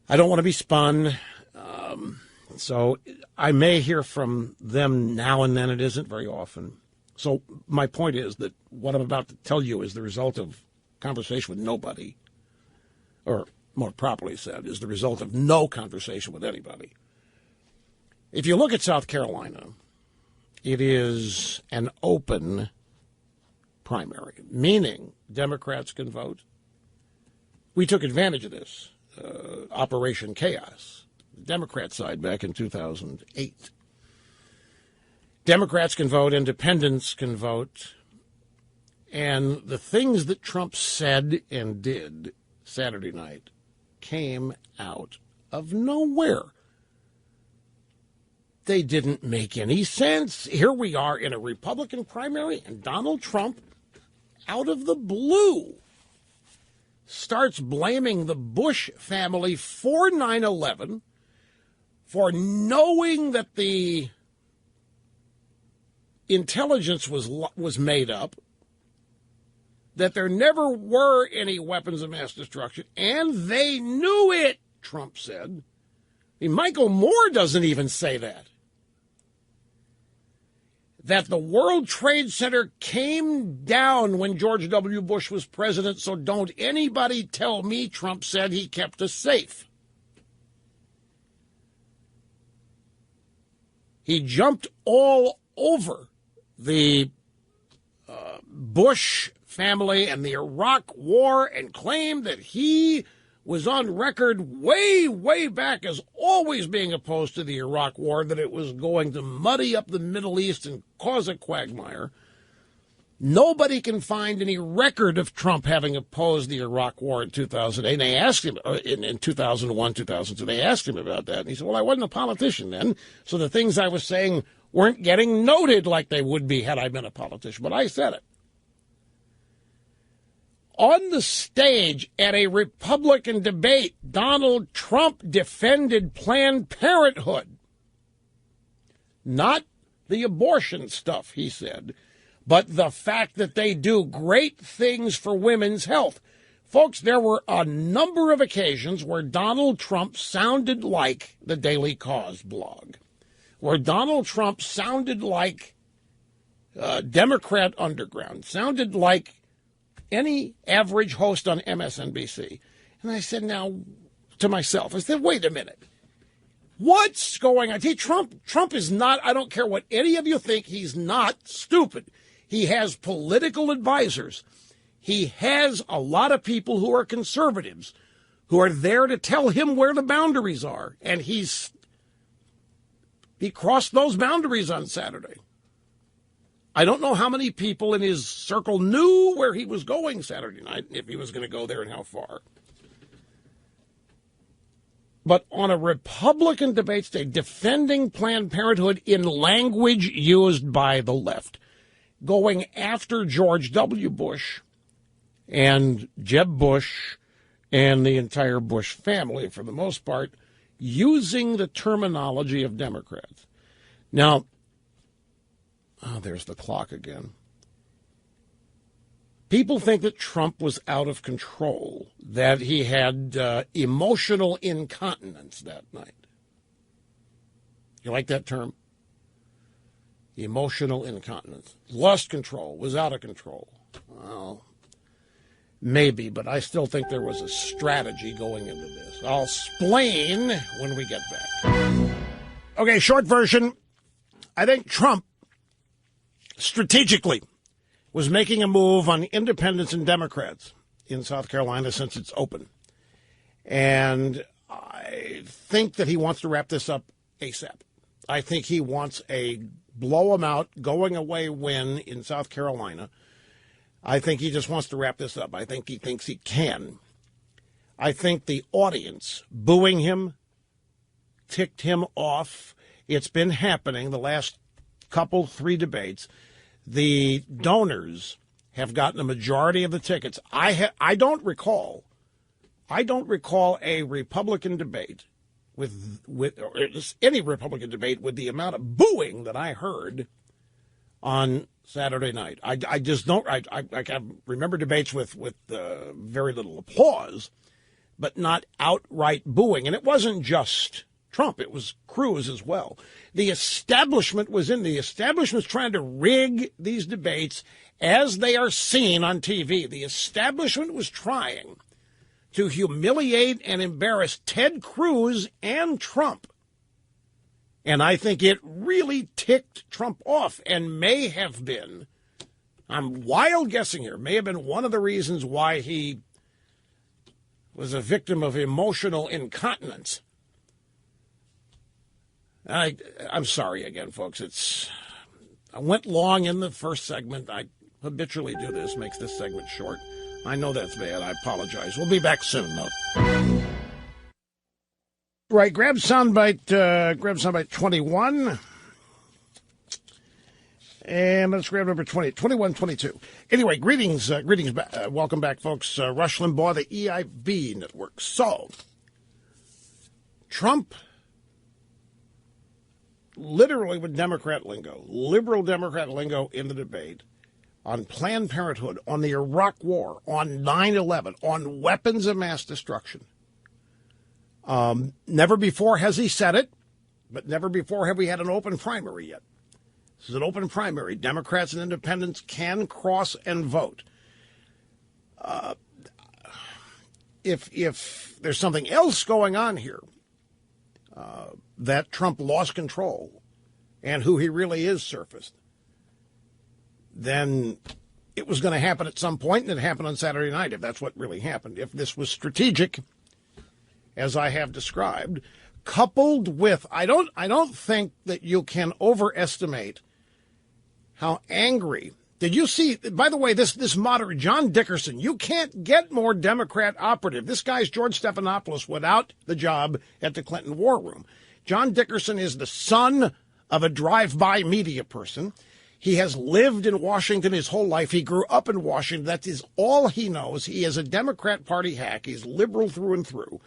want to be spun. So I may hear from them now and then. It isn't very often. So my point is that what I'm about to tell you is the result of conversation with nobody, or more properly said, is the result of no conversation with anybody. If you look at South Carolina, it is an open primary, meaning Democrats can vote. We took advantage of this, Operation Chaos, the Democrat side back in 2008. Democrats can vote, independents can vote, and the things that Trump said and did Saturday night came out of nowhere. They didn't make any sense. Here we are in a Republican primary, and Donald Trump, out of the blue, starts blaming the Bush family for 9/11, for knowing that the intelligence was made up, that there never were any weapons of mass destruction, and they knew it, Trump said. I mean, Michael Moore doesn't even say that. That the World Trade Center came down when George W. Bush was president, so don't anybody tell me Trump said he kept us safe. He jumped all over the Bush family and the Iraq War and claimed that he was on record way, way back as always being opposed to the Iraq War, that it was going to muddy up the Middle East and cause a quagmire. Nobody can find any record of Trump having opposed the Iraq War in 2008. And they asked him in 2001, 2002, they asked him about that. And he said, well, I wasn't a politician then, so the things I was saying weren't getting noted like they would be had I been a politician. But I said it. On the stage at a Republican debate, Donald Trump defended Planned Parenthood. Not the abortion stuff, he said, but the fact that they do great things for women's health. Folks, there were a number of occasions where Donald Trump sounded like the Daily Cause blog, where Donald Trump sounded like Democrat Underground, sounded like any average host on MSNBC. And I said, now, to myself, I said, wait a minute. What's going on? Trump is not, I don't care what any of you think, he's not stupid. He has political advisors. He has a lot of people who are conservatives who are there to tell him where the boundaries are. And he crossed those boundaries on Saturday. I don't know how many people in his circle knew where he was going Saturday night, if he was going to go there and how far. But on a Republican debate stage, defending Planned Parenthood in language used by the left, going after George W. Bush and Jeb Bush and the entire Bush family, for the most part, using the terminology of Democrats. Now, there's the clock again. People think that Trump was out of control, that he had emotional incontinence that night. You like that term? Emotional incontinence. Lost control, was out of control. Well, maybe, but I still think there was a strategy going into this. I'll explain when we get back. Okay, short version. I think Trump strategically was making a move on independents and Democrats in South Carolina since it's open. And I think that he wants to wrap this up ASAP. I think he wants a blow him out, going away win in South Carolina. I think he just wants to wrap this up. I think he thinks he can. I think the audience booing him ticked him off. It's been happening the last three debates. The donors have gotten a majority of the tickets. I don't recall a Republican debate with or any Republican debate with the amount of booing that I heard on Saturday night. I just don't. I can remember debates with very little applause, but not outright booing. And it wasn't just Trump. It was Cruz as well. The establishment was in. The establishment was trying to rig these debates as they are seen on TV. The establishment was trying to humiliate and embarrass Ted Cruz and Trump. And I think it really ticked Trump off and may have been, I'm wild guessing here, may have been one of the reasons why he was a victim of emotional incontinence. I'm sorry again, folks. I went long in the first segment. I habitually do this, makes this segment short. I know that's bad. I apologize. We'll be back soon, though. Right, grab soundbite 21. And let's grab number 20, 21, 22. Anyway, greetings, welcome back, folks. Rush Limbaugh, the EIB network. So, Trump, literally with Democrat lingo, liberal Democrat lingo in the debate, on Planned Parenthood, on the Iraq War, on 9/11, on weapons of mass destruction. Never before has he said it, but never before have we had an open primary yet. This is an open primary. Democrats and independents can cross and vote. If there's something else going on here, that Trump lost control and who he really is surfaced, then it was going to happen at some point, and it happened on Saturday night, if that's what really happened. If this was strategic, as I have described, coupled with, I don't think that you can overestimate how angry. Did you see, by the way, this moderate, John Dickerson, you can't get more Democrat operative. This guy's George Stephanopoulos without the job at the Clinton War Room. John Dickerson is the son of a drive-by media person. He has lived in Washington his whole life. He grew up in Washington. That is all he knows. He is a Democrat Party hack. He's liberal through and through.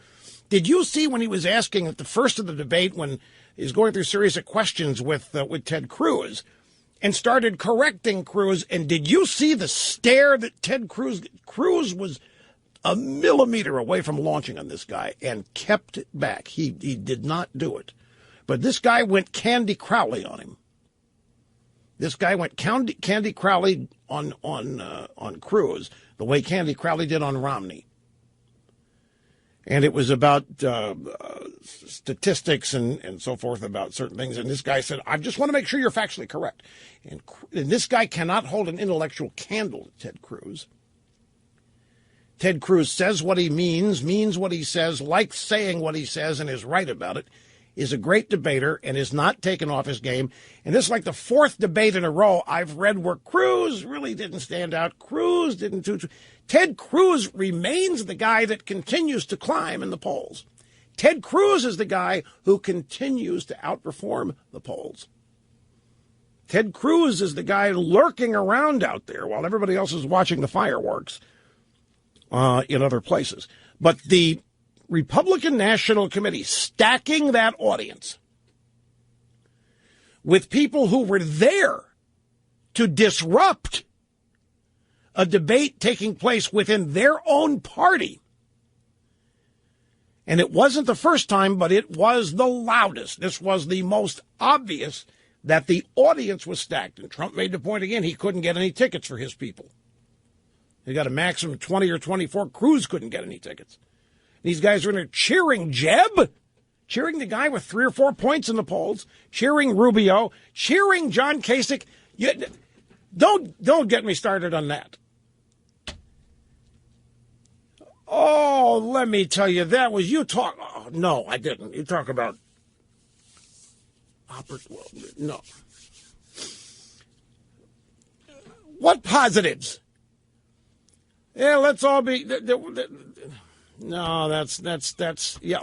Did you see when he was asking at the first of the debate, when he's going through a series of questions with Ted Cruz, and started correcting Cruz, and did you see the stare that Ted Cruz was a millimeter away from launching on this guy and kept it back. He did not do it. But this guy went Candy Crowley on him. This guy went Candy Crowley on Cruz, the way Candy Crowley did on Romney. And it was about statistics and so forth about certain things. And this guy said, I just want to make sure you're factually correct. And this guy cannot hold an intellectual candle to Ted Cruz. Ted Cruz says what he means what he says, likes saying what he says, and is right about it, is a great debater, and is not taken off his game. And this is like the fourth debate in a row I've read where Cruz really didn't stand out. Cruz didn't do. Ted Cruz remains the guy that continues to climb in the polls. Ted Cruz is the guy who continues to outperform the polls. Ted Cruz is the guy lurking around out there while everybody else is watching the fireworks in other places. But the Republican National Committee stacking that audience with people who were there to disrupt a debate taking place within their own party. And it wasn't the first time, but it was the loudest. This was the most obvious that the audience was stacked. And Trump made the point again, he couldn't get any tickets for his people. He got a maximum of 20 or 24. Cruz couldn't get any tickets. These guys are in there cheering Jeb, cheering the guy with 3 or 4 points in the polls, cheering Rubio, cheering John Kasich. Don't get me started on that. Oh, let me tell you, that was you talk. Oh, no, I didn't. You talk about. Well, no. What positives? Yeah, let's all be. No, that's yeah.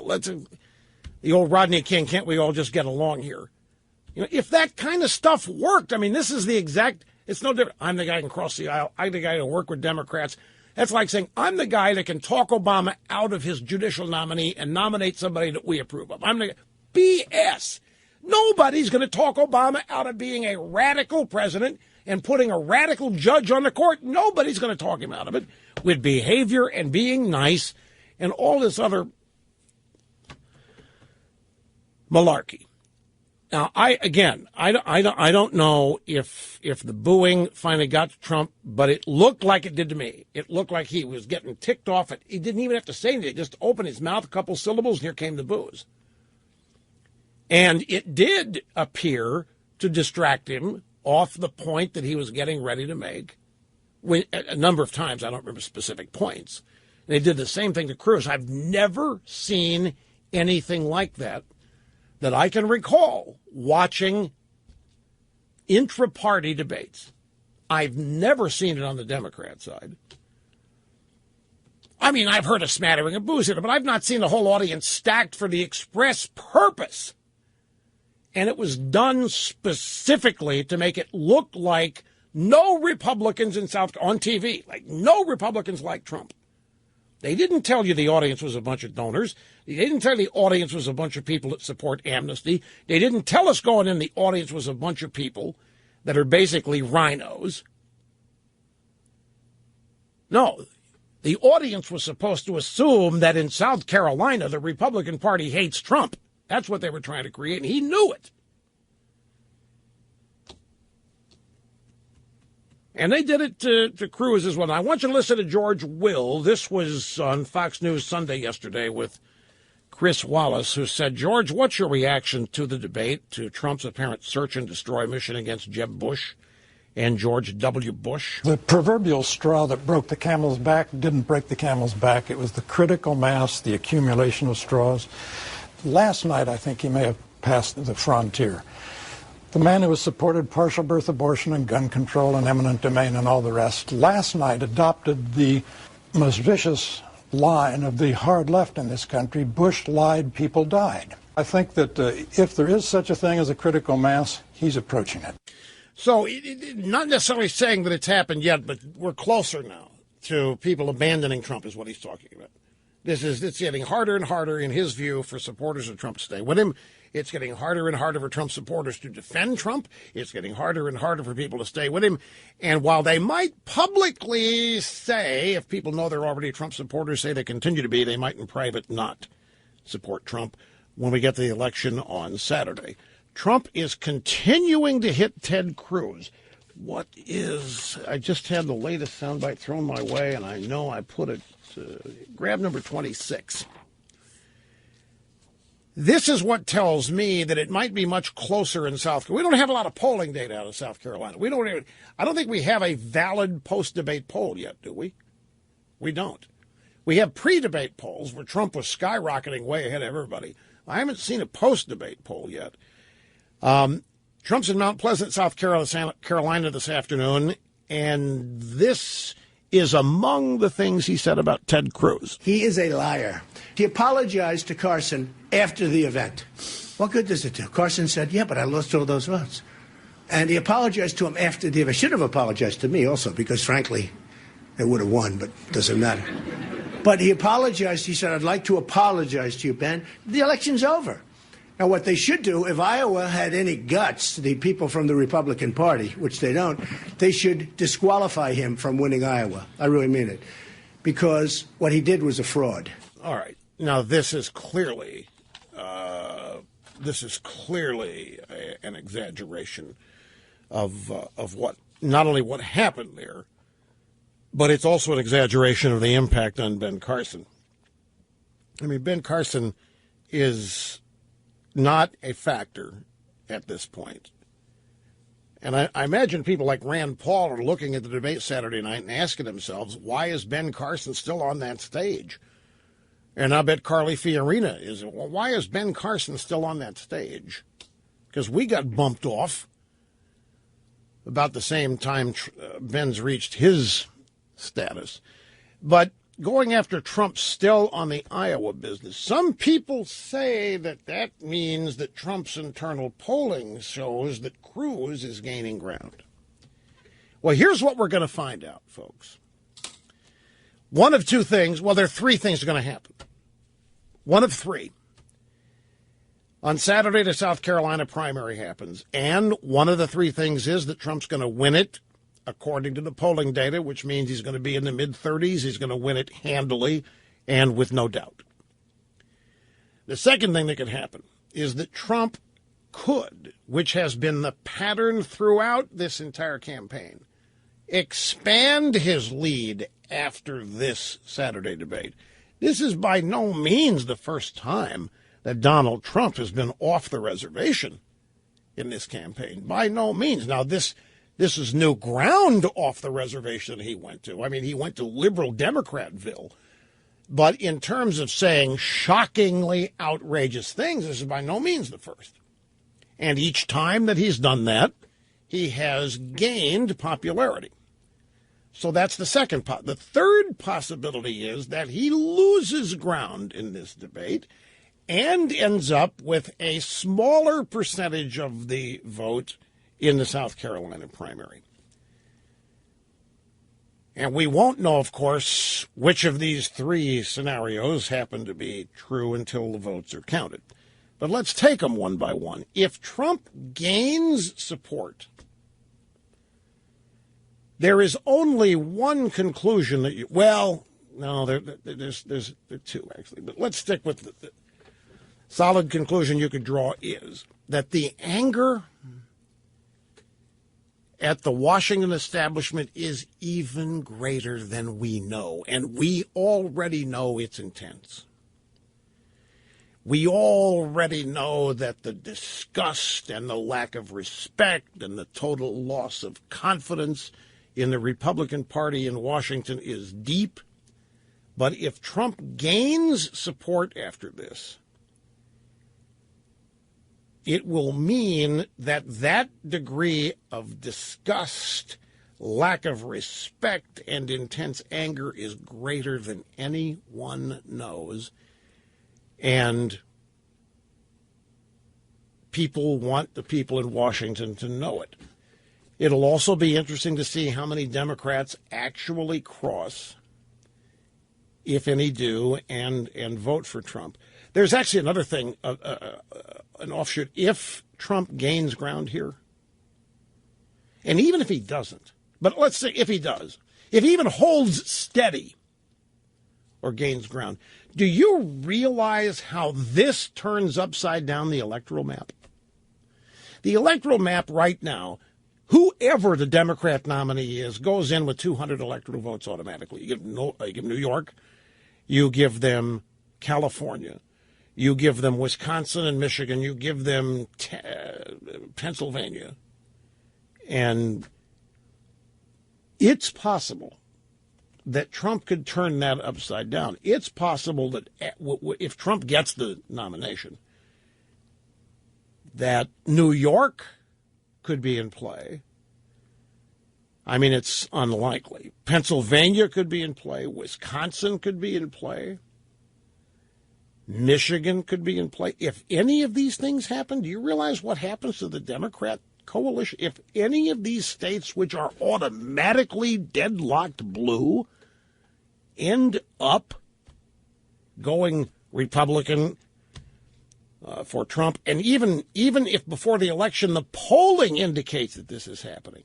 The old Rodney King. Can't we all just get along here? You know, if that kind of stuff worked, I mean, this is the exact. It's no different. I'm the guy who can cross the aisle. I'm the guy who work with Democrats. That's like saying I'm the guy that can talk Obama out of his judicial nominee and nominate somebody that we approve of. I'm the BS. Nobody's going to talk Obama out of being a radical president and putting a radical judge on the court. Nobody's going to talk him out of it with behavior and being nice and all this other malarkey. Now, I don't know if the booing finally got to Trump, but it looked like it did to me. It looked like he was getting ticked off. He didn't even have to say anything. Just open his mouth, a couple syllables, and here came the boos. And it did appear to distract him off the point that he was getting ready to make. A number of times, I don't remember specific points. And they did the same thing to Cruz. I've never seen anything like that I can recall watching intra-party debates. I've never seen it on the Democrat side. I mean, I've heard a smattering of boos in it, but I've not seen the whole audience stacked for the express purpose. And it was done specifically to make it look like no Republicans in on TV, like no Republicans like Trump. They didn't tell you the audience was a bunch of donors. They didn't tell you the audience was a bunch of people that support amnesty. They didn't tell us going in the audience was a bunch of people that are basically rhinos. No, the audience was supposed to assume that in South Carolina, the Republican Party hates Trump. That's what they were trying to create, and he knew it. And they did it to Cruz as well. Now, I want you to listen to George Will. This was on Fox News Sunday yesterday with Chris Wallace, who said, George, what's your reaction to the debate, to Trump's apparent search and destroy mission against Jeb Bush and George W. Bush? The proverbial straw that broke the camel's back didn't break the camel's back. It was the critical mass, the accumulation of straws. Last night, I think he may have passed the frontier. The man who has supported partial birth abortion and gun control and eminent domain and all the rest, last night adopted the most vicious line of the hard left in this country: Bush lied, people died. I think that if there is such a thing as a critical mass, he's approaching it. So, not necessarily saying that it's happened yet, but we're closer now to people abandoning Trump is what he's talking about. It's getting harder and harder, in his view, for supporters of Trump to stay with him. It's getting harder and harder for Trump supporters to defend Trump. It's getting harder and harder for people to stay with him. And while they might publicly say, if people know they're already Trump supporters, say they continue to be, they might in private not support Trump when we get to the election on Saturday. Trump is continuing to hit Ted Cruz. I just had the latest soundbite thrown my way, and I know I put it, grab number 26. This is what tells me that it might be much closer in South Carolina. We don't have a lot of polling data out of South Carolina. I don't think we have a valid post-debate poll yet, do we? We don't. We have pre-debate polls where Trump was skyrocketing way ahead of everybody. I haven't seen a post-debate poll yet. Trump's in Mount Pleasant, South Carolina this afternoon, and this is among the things he said about Ted Cruz. He is a liar. He apologized to Carson after the event. What good does it do? Carson said, yeah, but I lost all those votes. And he apologized to him after the event. Should have apologized to me also, because frankly, they would have won, but it doesn't matter. But he apologized. He said, I'd like to apologize to you, Ben. The election's over. Now, what they should do, if Iowa had any guts, the people from the Republican Party, which they don't, they should disqualify him from winning Iowa. I really mean it. Because what he did was a fraud. All right. Now, this is clearly an exaggeration of what, not only what happened there, but it's also an exaggeration of the impact on Ben Carson. I mean, Ben Carson is not a factor at this point. And I imagine people like Rand Paul are looking at the debate Saturday night and asking themselves, why is Ben Carson still on that stage? And I bet Carly Fiorina is, well, why is Ben Carson still on that stage? Because we got bumped off about the same time Ben's reached his status. But going after Trump still on the Iowa business, some people say that means that Trump's internal polling shows that Cruz is gaining ground. Well, here's what we're going to find out, folks. One of two things. Well, there are three things that are going to happen. One of three. On Saturday, the South Carolina primary happens, and one of the three things is that Trump's going to win it, according to the polling data, which means he's going to be in the mid-30s. He's going to win it handily and with no doubt. The second thing that could happen is that Trump could, which has been the pattern throughout this entire campaign, expand his lead after this Saturday debate. This is by no means the first time that Donald Trump has been off the reservation in this campaign. By no means. Now, this is new ground off the reservation he went to. I mean, he went to liberal Democratville. But in terms of saying shockingly outrageous things, this is by no means the first. And each time that he's done that, he has gained popularity. So that's the second part. The third possibility is that he loses ground in this debate and ends up with a smaller percentage of the vote in the South Carolina primary. And we won't know, of course, which of these three scenarios happen to be true until the votes are counted. But let's take them one by one. If Trump gains support, there is only one conclusion that there's two, actually. But let's stick with the solid conclusion you could draw is that the anger at the Washington establishment is even greater than we know. And we already know it's intense. We already know that the disgust and the lack of respect and the total loss of confidence in the Republican Party in Washington is deep. But if Trump gains support after this, it will mean that that degree of disgust, lack of respect, and intense anger is greater than anyone knows. And people want the people in Washington to know it. It'll also be interesting to see how many Democrats actually cross, if any do, and vote for Trump. There's actually another thing, an offshoot. If Trump gains ground here, and even if he doesn't, but let's say if he does, if he even holds steady or gains ground, do you realize how this turns upside down the electoral map? The electoral map right now, whoever the Democrat nominee is, goes in with 200 electoral votes automatically. You give New York, you give them California, you give them Wisconsin and Michigan, you give them Pennsylvania. And it's possible that Trump could turn that upside down. It's possible that if Trump gets the nomination, that New York could be in play. I mean, it's unlikely. Pennsylvania could be in play. Wisconsin could be in play. Michigan could be in play. If any of these things happen, do you realize what happens to the Democrat coalition? If any of these states, which are automatically deadlocked blue, end up going Republican for Trump, and even if before the election the polling indicates that this is happening,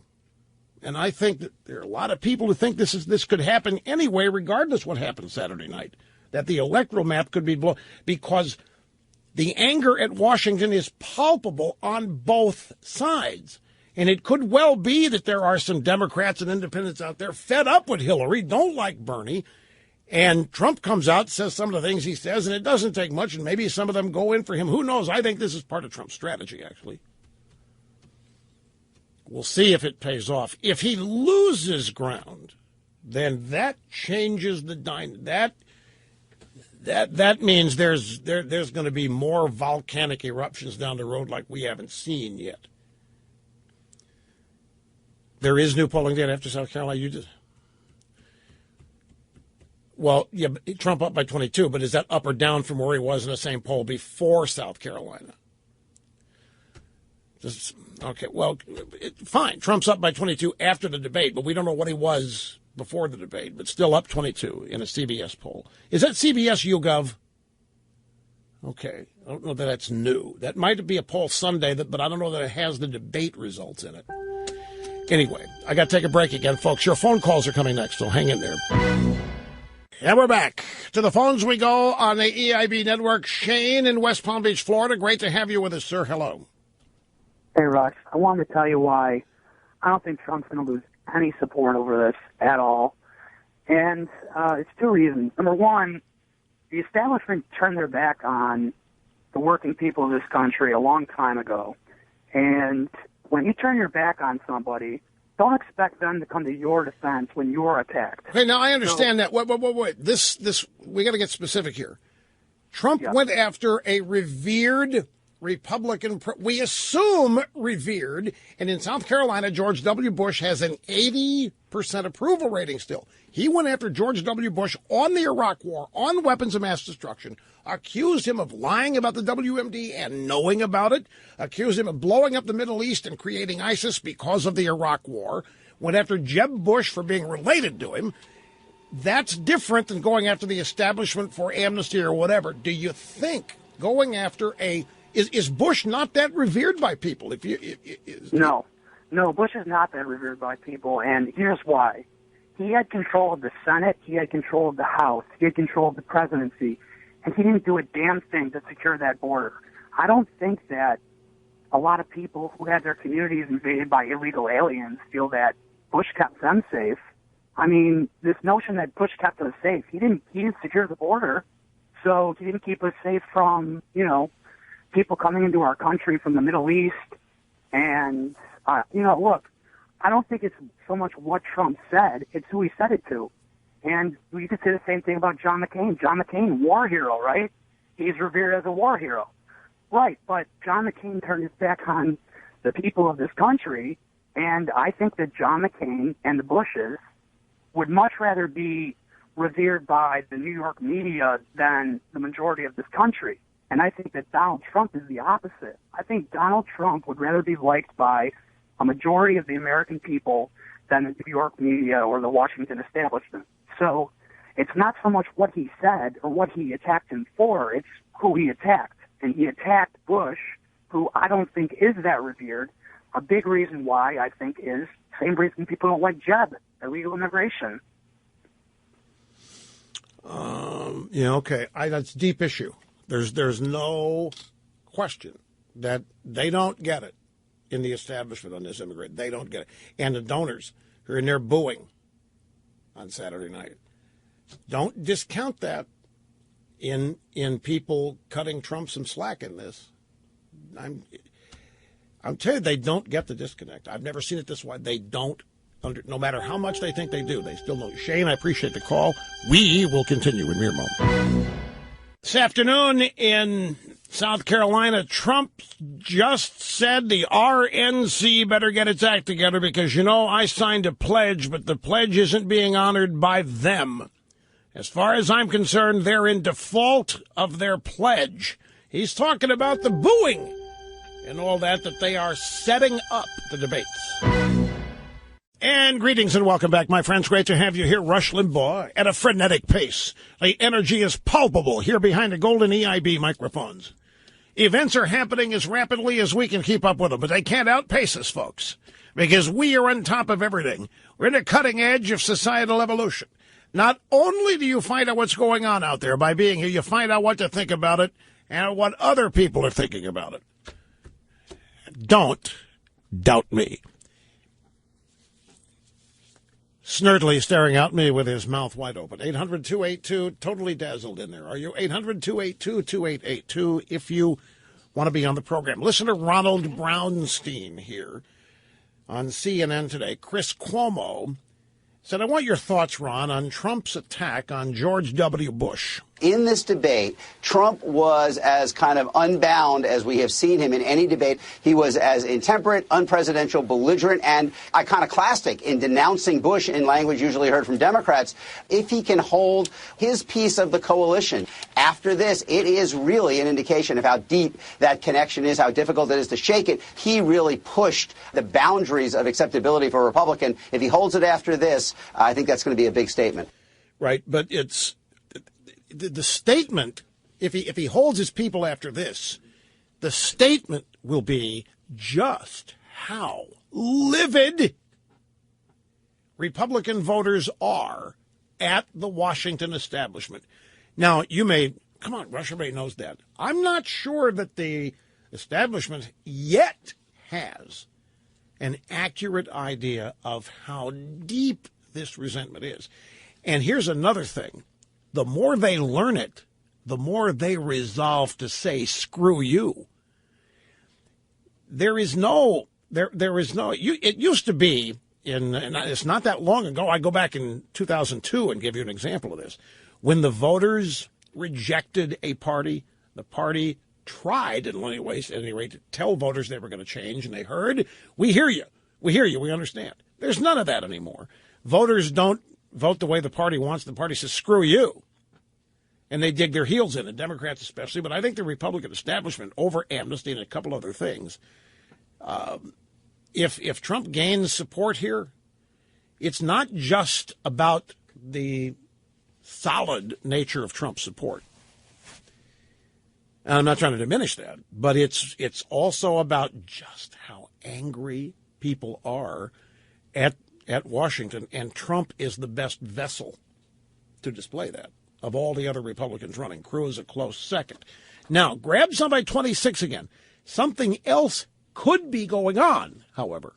and I think that there are a lot of people who think this could happen anyway, regardless what happens Saturday night, that the electoral map could be blown, because the anger at Washington is palpable on both sides. And it could well be that there are some Democrats and independents out there fed up with Hillary, don't like Bernie, and Trump comes out, says some of the things he says, and it doesn't take much, and maybe some of them go in for him. Who knows? I think this is part of Trump's strategy, actually. We'll see if it pays off. If he loses ground, then that changes the dynamic. That means there's going to be more volcanic eruptions down the road like we haven't seen yet. There is new polling data after South Carolina. Well, yeah, Trump up by 22, but is that up or down from where he was in the same poll before South Carolina? Okay, well, fine. Trump's up by 22 after the debate, but we don't know what he was before the debate, but still up 22 in a CBS poll. Is that CBS YouGov? Okay. I don't know that that's new. That might be a poll Sunday, but I don't know that it has the debate results in it. Anyway, I got to take a break again, folks. Your phone calls are coming next, so hang in there. And we're back. To the phones we go on the EIB network. Shane in West Palm Beach, Florida. Great to have you with us, sir. Hello. Hey, Rush. I wanted to tell you why I don't think Trump's going to lose any support over this at all. And it's two reasons. Number one, the establishment turned their back on the working people of this country a long time ago. And when you turn your back on somebody, don't expect them to come to your defense when you're attacked. Okay, now I understand that. Wait. This we got to get specific here. Trump went after a revered Republican, we assume revered, and in South Carolina, George W. Bush has an 80% approval rating still. He went after George W. Bush on the Iraq War, on weapons of mass destruction, accused him of lying about the WMD and knowing about it, accused him of blowing up the Middle East and creating ISIS because of the Iraq War, went after Jeb Bush for being related to him. That's different than going after the establishment for amnesty or whatever. Do you think going after is Bush not that revered by people? No, Bush is not that revered by people, and here's why. He had control of the Senate, he had control of the House, he had control of the presidency, and he didn't do a damn thing to secure that border. I don't think that a lot of people who had their communities invaded by illegal aliens feel that Bush kept them safe. I mean, this notion that Bush kept us safe, he didn't secure the border, so he didn't keep us safe from, people coming into our country from the Middle East. And, look, I don't think it's so much what Trump said, it's who he said it to. And you could say the same thing about John McCain. John McCain, war hero, right? He's revered as a war hero. Right, but John McCain turned his back on the people of this country, and I think that John McCain and the Bushes would much rather be revered by the New York media than the majority of this country. And I think that Donald Trump is the opposite. I think Donald Trump would rather be liked by a majority of the American people than the New York media or the Washington establishment. So it's not so much what he said or what he attacked him for, it's who he attacked. And he attacked Bush, who I don't think is that revered. A big reason why, I think, is the same reason people don't like Jeb, illegal immigration. Okay. That's a deep issue. There's no question that they don't get it in the establishment on this immigrant. They don't get it. And the donors who are in there booing on Saturday night. Don't discount that in people cutting Trump some slack in this. I'm telling you, they don't get the disconnect. I've never seen it this way. They don't, no matter how much they think they do, they still don't. Shane, I appreciate the call. We will continue in mere moment. This afternoon in South Carolina, Trump just said the RNC better get its act together because, I signed a pledge, but the pledge isn't being honored by them. As far as I'm concerned, they're in default of their pledge. He's talking about the booing and all that they are setting up the debates. And greetings and welcome back, my friends. Great to have you here. Rush Limbaugh at a frenetic pace. The energy is palpable here behind the golden EIB microphones. Events are happening as rapidly as we can keep up with them, but they can't outpace us, folks, because we are on top of everything. We're in the cutting edge of societal evolution. Not only do you find out what's going on out there by being here, you find out what to think about it and what other people are thinking about it. Don't doubt me. Snurdly staring at me with his mouth wide open. 800-282, totally dazzled in there. Are you? 800-282-2882 if you want to be on the program. Listen to Ronald Brownstein here on CNN today. Chris Cuomo said, I want your thoughts, Ron, on Trump's attack on George W. Bush. In this debate, Trump was as kind of unbound as we have seen him in any debate. He was as intemperate, unpresidential, belligerent, and iconoclastic in denouncing Bush in language usually heard from Democrats. If he can hold his piece of the coalition after this, it is really an indication of how deep that connection is, how difficult it is to shake it. He really pushed the boundaries of acceptability for a Republican. If he holds it after this, I think that's going to be a big statement. Right, but it's... The statement if he holds his people after this, the statement will be just how livid Republican voters are at the Washington establishment. Now, come on, Rush, everybody knows that. I'm not sure that the establishment yet has an accurate idea of how deep this resentment is. And here's another thing. The more they learn it, the more they resolve to say, screw you. It used to be, and it's not that long ago, I go back in 2002 and give you an example of this. When the voters rejected a party, the party tried, at any rate, to tell voters they were going to change, and they heard, we hear you, we understand. There's none of that anymore. Voters don't vote the way the party wants. The party says, screw you. And they dig their heels in, and Democrats especially. But I think the Republican establishment, over amnesty and a couple other things, if Trump gains support here, it's not just about the solid nature of Trump's support. And I'm not trying to diminish that, but it's also about just how angry people are at Washington, and Trump is the best vessel to display that of all the other Republicans running. Cruz a close second. Now, grab somebody 26 again. Something else could be going on, however.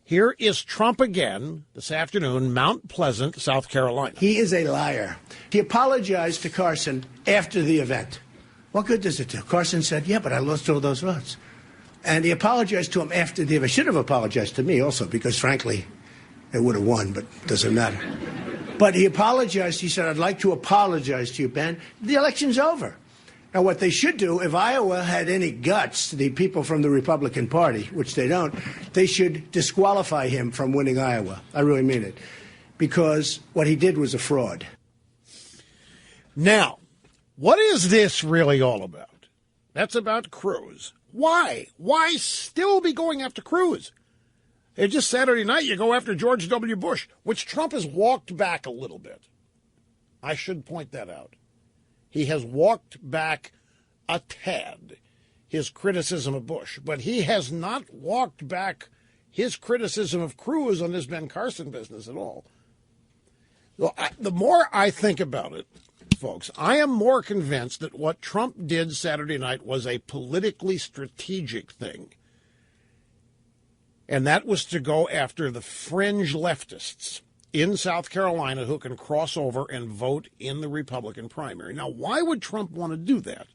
Here is Trump again this afternoon, Mount Pleasant, South Carolina. He is a liar. He apologized to Carson after the event. What good does it do? Carson said, yeah, but I lost all those votes. And he apologized to him after the event. Should have apologized to me also, because frankly, they would have won, but it doesn't matter. But he apologized. He said, I'd like to apologize to you, Ben. The election's over. Now, what they should do, if Iowa had any guts, the people from the Republican Party, which they don't, they should disqualify him from winning Iowa. I really mean it. Because what he did was a fraud. Now, what is this really all about? That's about Cruz. Why? Why still be going after Cruz? It's just Saturday night you go after George W. Bush, which Trump has walked back a little bit. I should point that out. He has walked back a tad, his criticism of Bush, but he has not walked back his criticism of Cruz on this Ben Carson business at all. Well, the more I think about it, folks, I am more convinced that what Trump did Saturday night was a politically strategic thing. And that was to go after the fringe leftists in South Carolina who can cross over and vote in the Republican primary. Now, why would Trump want to do that?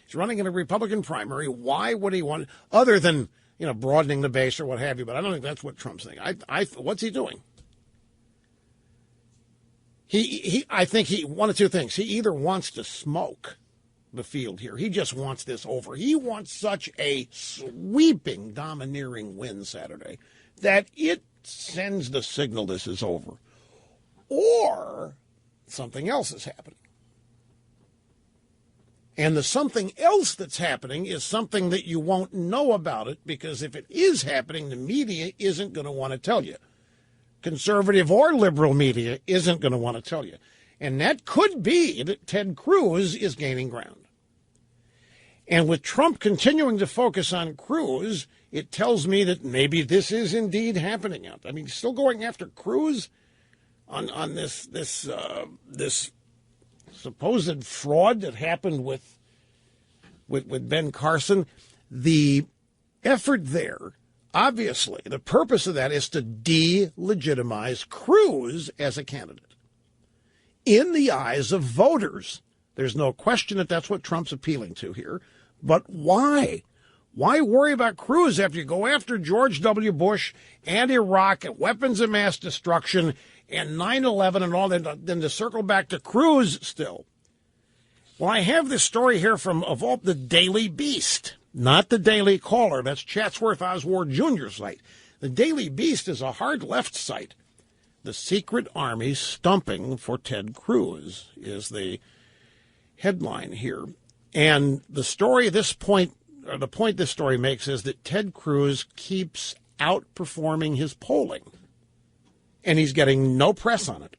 He's running in a Republican primary. Why would he want, other than, broadening the base or what have you? But I don't think that's what Trump's thinking. What's he doing? I think one of two things. He either wants to smoke the field here. He just wants this over. He wants such a sweeping, domineering win Saturday that it sends the signal this is over. Or something else is happening. And the something else that's happening is something that you won't know about it, because if it is happening, the media isn't going to want to tell you. Conservative or liberal media isn't going to want to tell you. And that could be that Ted Cruz is gaining ground. And with Trump continuing to focus on Cruz, it tells me that maybe this is indeed happening out. I mean, still going after Cruz on this supposed fraud that happened with Ben Carson. The effort there, obviously, the purpose of that is to delegitimize Cruz as a candidate in the eyes of voters. There's no question that that's what Trump's appealing to here. But why? Why worry about Cruz after you go after George W. Bush and Iraq and weapons of mass destruction and 9/11 and all that, then to circle back to Cruz still? Well, I have this story here from the Daily Beast, not the Daily Caller. That's Chatsworth Oswald Jr.'s site. The Daily Beast is a hard left site. The secret army stumping for Ted Cruz is the headline here. And the point this story makes is that Ted Cruz keeps outperforming his polling, and he's getting no press on it.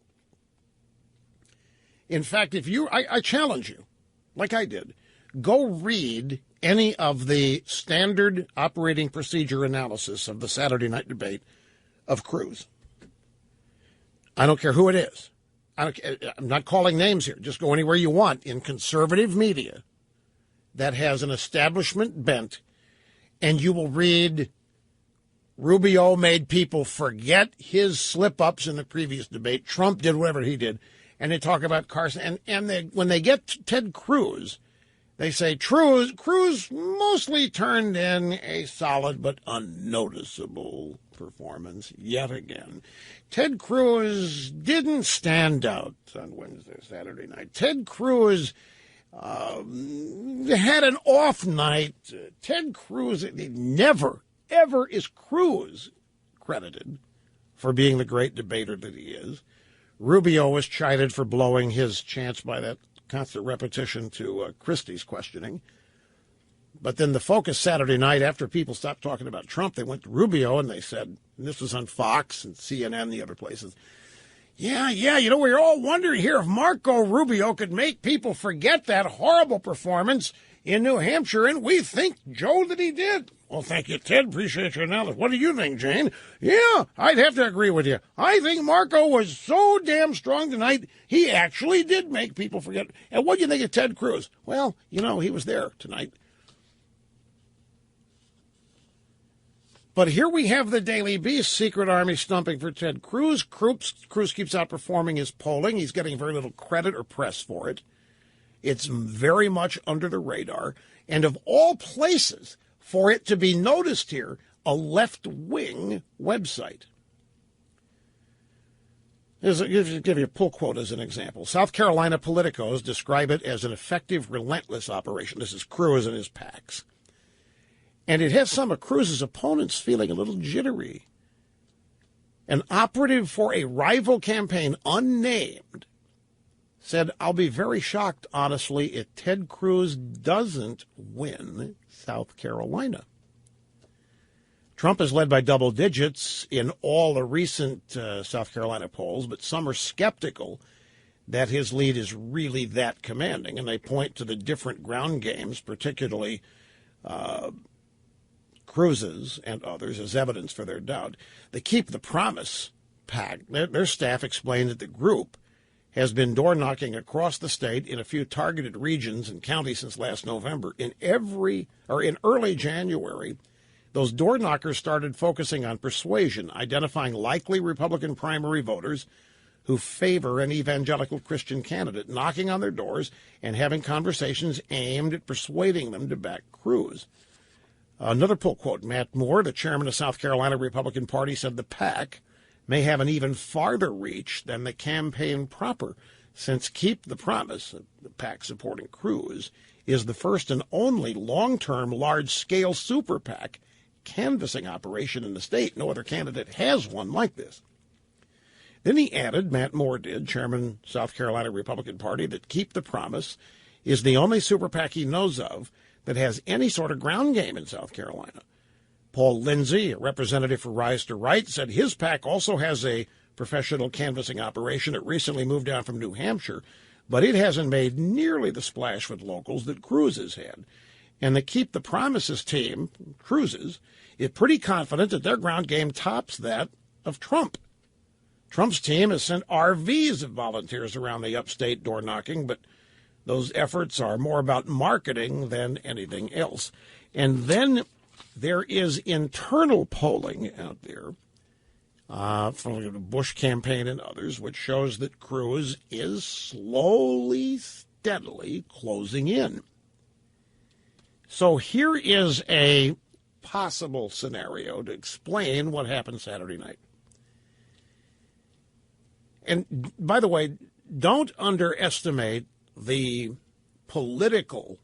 In fact, I challenge you, like I did, go read any of the standard operating procedure analysis of the Saturday night debate of Cruz. I don't care who it is. I'm not calling names here. Just go anywhere you want in conservative media that has an establishment bent, and you will read Rubio made people forget his slip-ups in the previous debate. Trump did whatever he did. And they talk about Carson. And when they get to Ted Cruz, they say Cruz mostly turned in a solid but unnoticeable performance yet again. Ted Cruz didn't stand out on Wednesday, Saturday night. Ted Cruz had an off night. Ted Cruz never, ever is Cruz credited for being the great debater that he is. Rubio was chided for blowing his chance by that constant repetition to Christie's questioning. But then the focus Saturday night, after people stopped talking about Trump, they went to Rubio and they said, and this was on Fox and CNN and the other places, yeah, we're all wondering here if Marco Rubio could make people forget that horrible performance in New Hampshire, and we think, Joe, that he did. Well, thank you, Ted. Appreciate your analysis. What do you think, Jane? Yeah, I'd have to agree with you. I think Marco was so damn strong tonight, he actually did make people forget. And what do you think of Ted Cruz? Well, he was there tonight. But here we have the Daily Beast secret army stumping for Ted Cruz. Cruz keeps outperforming his polling. He's getting very little credit or press for it. It's very much under the radar. And of all places for it to be noticed here, a left-wing website. I'll give you a pull quote as an example. South Carolina politicos describe it as an effective, relentless operation. This is Cruz and his PACs. And it has some of Cruz's opponents feeling a little jittery. An operative for a rival campaign, unnamed, said, I'll be very shocked, honestly, if Ted Cruz doesn't win South Carolina. Trump is led by double digits in all the recent South Carolina polls, but some are skeptical that his lead is really that commanding, and they point to the different ground games, particularly Cruz's and others, as evidence for their doubt. The Keep the Promise PAC, their staff explained that the group has been door-knocking across the state in a few targeted regions and counties since last November. In early January, those door-knockers started focusing on persuasion, identifying likely Republican primary voters who favor an evangelical Christian candidate, knocking on their doors and having conversations aimed at persuading them to back Cruz. Another pull quote, Matt Moore, the chairman of South Carolina Republican Party, said the PAC may have an even farther reach than the campaign proper, since Keep the Promise, the PAC supporting Cruz, is the first and only long-term, large-scale super PAC canvassing operation in the state. No other candidate has one like this. Then he added, Matt Moore did, chairman South Carolina Republican Party, that Keep the Promise is the only super PAC he knows of that has any sort of ground game in South Carolina. Paul Lindsay, a representative for Rise to Right, said his PAC also has a professional canvassing operation. It recently moved down from New Hampshire, but it hasn't made nearly the splash with locals that Cruz has had. And the Keep the Promises team, Cruz's, is pretty confident that their ground game tops that of Trump. Trump's team has sent RVs of volunteers around the upstate door knocking, but those efforts are more about marketing than anything else. And then there is internal polling out there from the Bush campaign and others, which shows that Cruz is slowly, steadily closing in. So here is a possible scenario to explain what happened Saturday night. And by the way, don't underestimate the political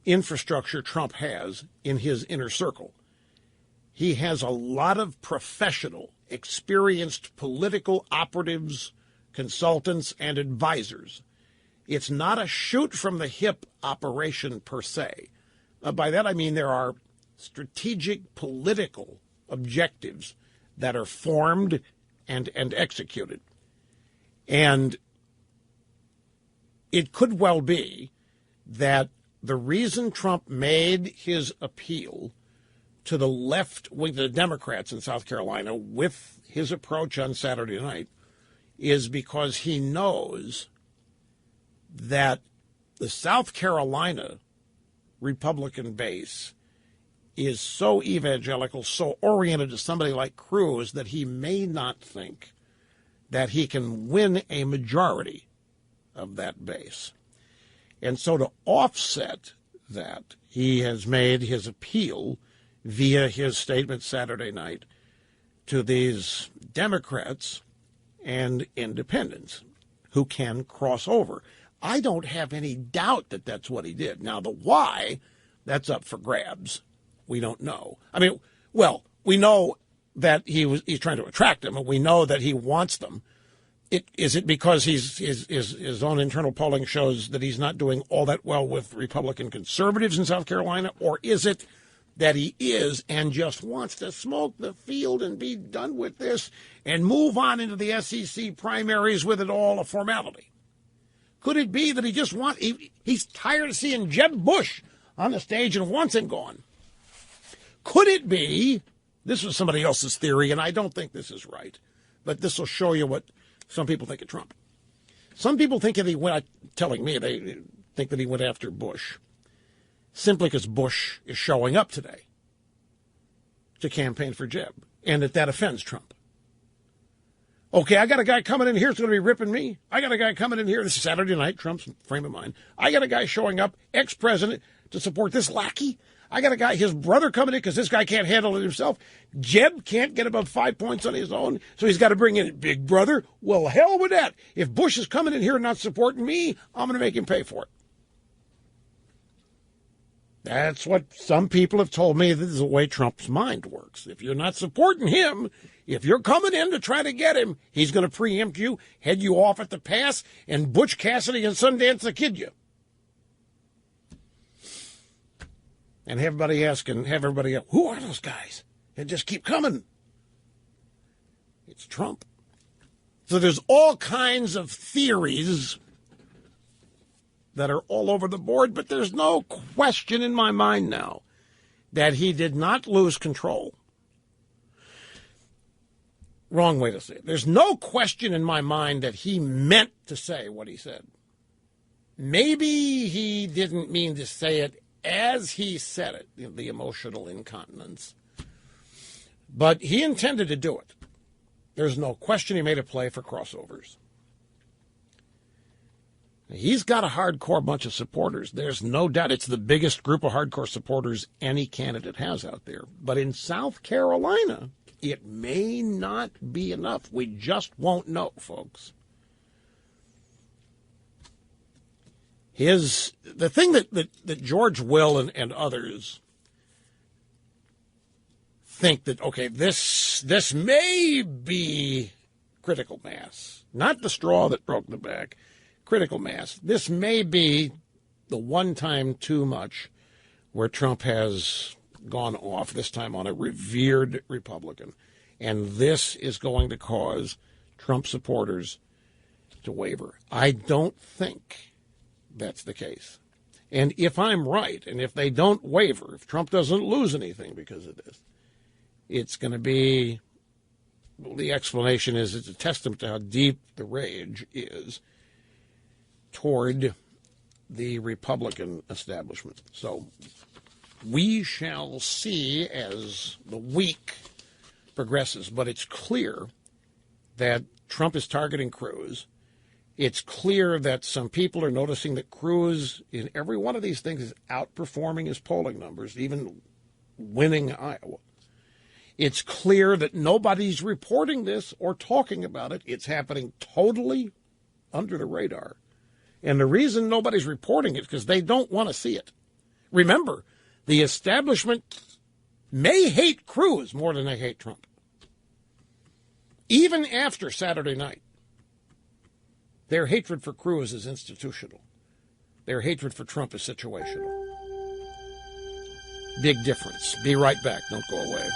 infrastructure Trump has in his inner circle. He has a lot of professional, experienced political operatives, consultants, and advisors. It's not a shoot-from-the-hip operation per se. By that I mean there are strategic political objectives that are formed and executed. And it could well be that the reason Trump made his appeal to the left wing, the Democrats in South Carolina, with his approach on Saturday night, is because he knows that the South Carolina Republican base is so evangelical, so oriented to somebody like Cruz, that he may not think that he can win a majority of that base. And so to offset that, he has made his appeal via his statement Saturday night to these Democrats and independents who can cross over. I don't have any doubt that that's what he did. Now, the why, that's up for grabs. We don't know. I mean, well, we know that he's trying to attract them, and we know that he wants them. Is it because his own internal polling shows that he's not doing all that well with Republican conservatives in South Carolina, or is it that he is and just wants to smoke the field and be done with this and move on into the SEC primaries with it all a formality? Could it be that he just he's tired of seeing Jeb Bush on the stage and wants him gone? Could it be, this was somebody else's theory, and I don't think this is right, but this will show you what some people think of Trump. Some people think that he went, telling me they think that he went after Bush simply because Bush is showing up today to campaign for Jeb, and that offends Trump. Okay, I got a guy coming in here that's going to be ripping me. I got a guy coming in here, this is Saturday night, Trump's frame of mind. I got a guy showing up, ex-president, to support this lackey. I got a guy, his brother, coming in because this guy can't handle it himself. Jeb can't get above 5 points on his own, so he's got to bring in a big brother. Well, hell with that. If Bush is coming in here and not supporting me, I'm going to make him pay for it. That's what some people have told me. This is the way Trump's mind works. If you're not supporting him, if you're coming in to try to get him, he's going to preempt you, head you off at the pass, and Butch Cassidy and Sundance will kid you. And have everybody go, who are those guys? And just keep coming. It's Trump. So there's all kinds of theories that are all over the board, but there's no question in my mind now that he did not lose control. Wrong way to say it. There's no question in my mind that he meant to say what he said. Maybe he didn't mean to say it as he said it, the emotional incontinence. But he intended to do it. There's no question he made a play for crossovers. He's got a hardcore bunch of supporters. There's no doubt it's the biggest group of hardcore supporters any candidate has out there. But in South Carolina, it may not be enough. We just won't know, folks. The thing that George Will and others think that, okay, this may be critical mass, not the straw that broke the back, critical mass. This may be the one time too much where Trump has gone off, this time on a revered Republican, and this is going to cause Trump supporters to waver. I don't think that's the case. And if I'm right, and if they don't waver, if Trump doesn't lose anything because of this, it's going to be, well, the explanation is it's a testament to how deep the rage is toward the Republican establishment. So we shall see as the week progresses, but it's clear that Trump is targeting Cruz. It's clear that some people are noticing that Cruz, in every one of these things, is outperforming his polling numbers, even winning Iowa. It's clear that nobody's reporting this or talking about it. It's happening totally under the radar. And the reason nobody's reporting it is because they don't want to see it. Remember, the establishment may hate Cruz more than they hate Trump. Even after Saturday night, their hatred for Cruz is institutional. Their hatred for Trump is situational. Big difference. Be right back. Don't go away.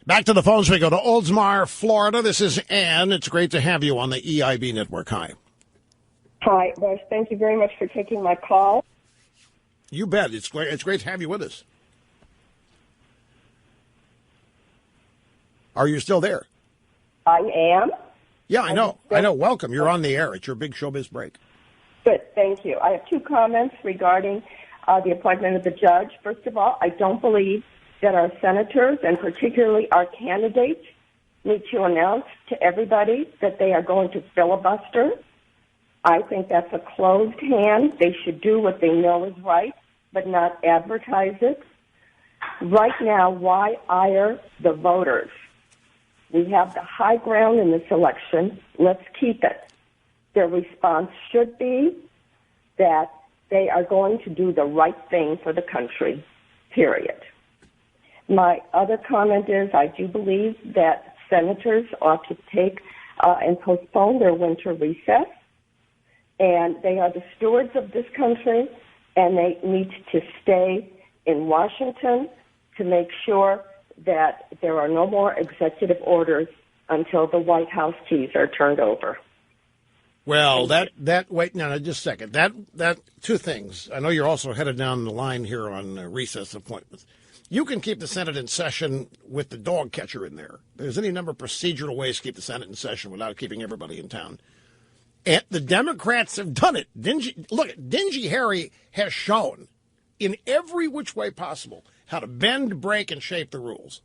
Back to the phones we go to Oldsmar, Florida. This is Ann. It's great to have you on the EIB network. Hi. Hi, Bush. Thank you very much for taking my call. You bet. It's great to have you with us. Are you still there? I am. Yeah, I know. Welcome. You're on the air. It's your big showbiz break. Good. Thank you. I have two comments regarding the appointment of the judge. First of all, I don't believe that our senators, and particularly our candidates, need to announce to everybody that they are going to filibuster. I think that's a closed hand. They should do what they know is right, but not advertise it. Right now, why ire the voters? We have the high ground in this election. Let's keep it. Their response should be that they are going to do the right thing for the country, period. My other comment is I do believe that senators ought to take and postpone their winter recess, and they are the stewards of this country, and they need to stay in Washington to make sure that there are no more executive orders until the White House keys are turned over. Well, wait, no, just a second. That two things. I know you're also headed down the line here on recess appointments. You can keep the Senate in session with the dog catcher in there. There's any number of procedural ways to keep the Senate in session without keeping everybody in town. And the Democrats have done it. Dingy Harry has shown in every which way possible how to bend, break, and shape the rules.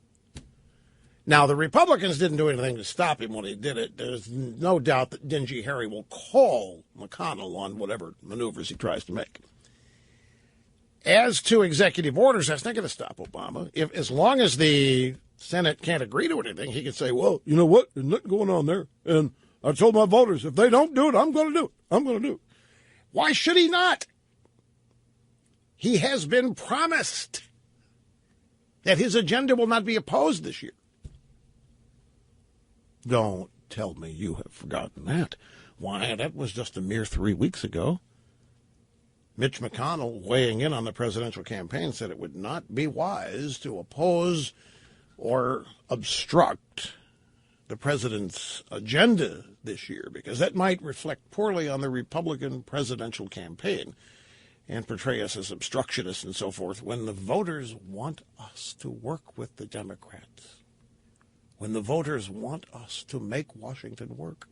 Now, the Republicans didn't do anything to stop him when he did it. There's no doubt that Dingy Harry will call McConnell on whatever maneuvers he tries to make. As to executive orders, that's not going to stop Obama. As long as the Senate can't agree to anything, he can say, well, you know what? There's nothing going on there. And I told my voters, if they don't do it, I'm going to do it. I'm going to do it. Why should he not? He has been promised that his agenda will not be opposed this year. Don't tell me you have forgotten that. Why, that was just a mere 3 weeks ago. Mitch McConnell, weighing in on the presidential campaign, said it would not be wise to oppose or obstruct the president's agenda this year, because that might reflect poorly on the Republican presidential campaign and portray us as obstructionists and so forth when the voters want us to work with the Democrats, when the voters want us to make Washington work.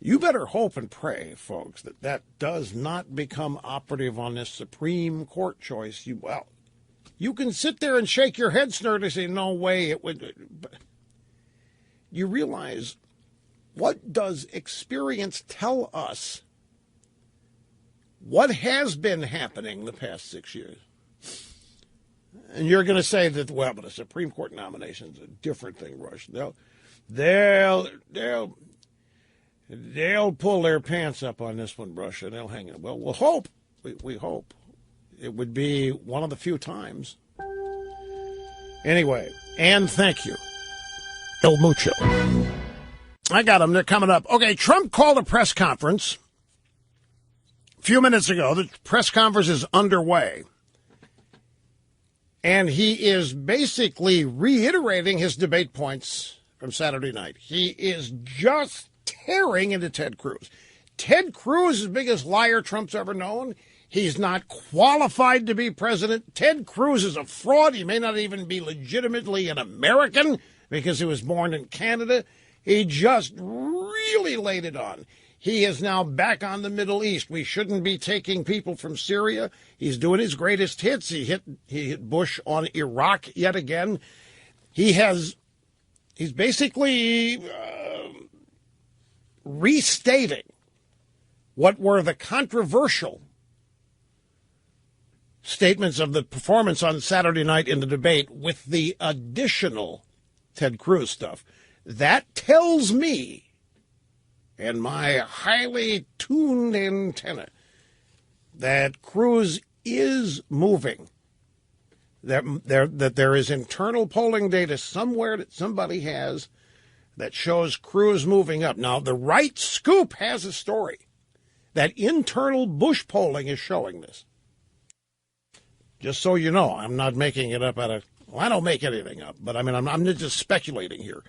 You better hope and pray, folks, that that does not become operative on this Supreme Court choice. You can sit there and shake your head, snort, and say, no way it would. But you realize, what does experience tell us? What has been happening the past 6 years? And you're going to say that, well, but a Supreme Court nomination is a different thing, Rush. They'll pull their pants up on this one, Rush, and they'll hang it. Well, we'll hope. We hope. It would be one of the few times. Anyway, and thank you. El Mucho. I got them. They're coming up. Okay, Trump called a press conference a few minutes ago. The press conference is underway. And he is basically reiterating his debate points from Saturday night. He is just tearing into Ted Cruz. Ted Cruz is the biggest liar Trump's ever known. He's not qualified to be president. Ted Cruz is a fraud. He may not even be legitimately an American because he was born in Canada. He just really laid it on. He is now back on the Middle East. We shouldn't be taking people from Syria. He's doing his greatest hits. He hit Bush on Iraq yet again. He's basically restating what were the controversial statements of the performance on Saturday night in the debate with the additional Ted Cruz stuff. That tells me, and my highly tuned antenna, that Cruz is moving, that there is internal polling data somewhere that somebody has that shows Cruz moving up. Now, the right scoop has a story that internal Bush polling is showing this. Just so you know, I'm not making it up I don't make anything up, but I mean, I'm just speculating here.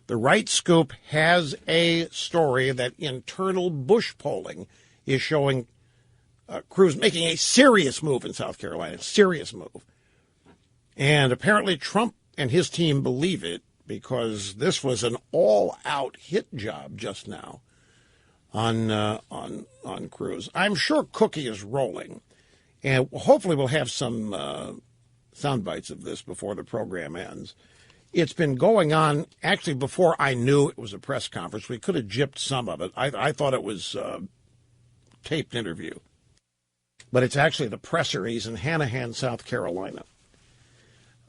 The Right Scoop has a story that internal Bush polling is showing Cruz making a serious move in South Carolina, serious move. And apparently Trump and his team believe it because this was an all-out hit job just now on Cruz. I'm sure Cookie is rolling, and hopefully we'll have some sound bites of this before the program ends. It's been going on, actually, before I knew it was a press conference. We could have gypped some of it. I thought it was a taped interview. But it's actually the presser. He's in Hanahan, South Carolina.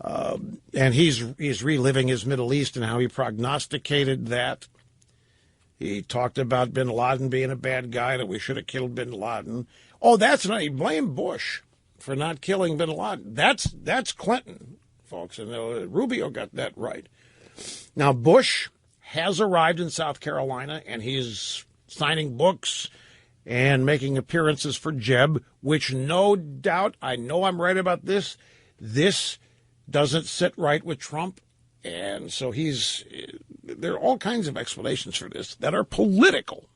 And he's reliving his Middle East and how he prognosticated that. He talked about bin Laden being a bad guy, that we should have killed bin Laden. Oh, that's not, he blamed Bush for not killing bin Laden. That's Clinton, folks, and Rubio got that right. Now, Bush has arrived in South Carolina, and he's signing books and making appearances for Jeb, which no doubt, I know I'm right about this, this doesn't sit right with Trump. And so there are all kinds of explanations for this that are political.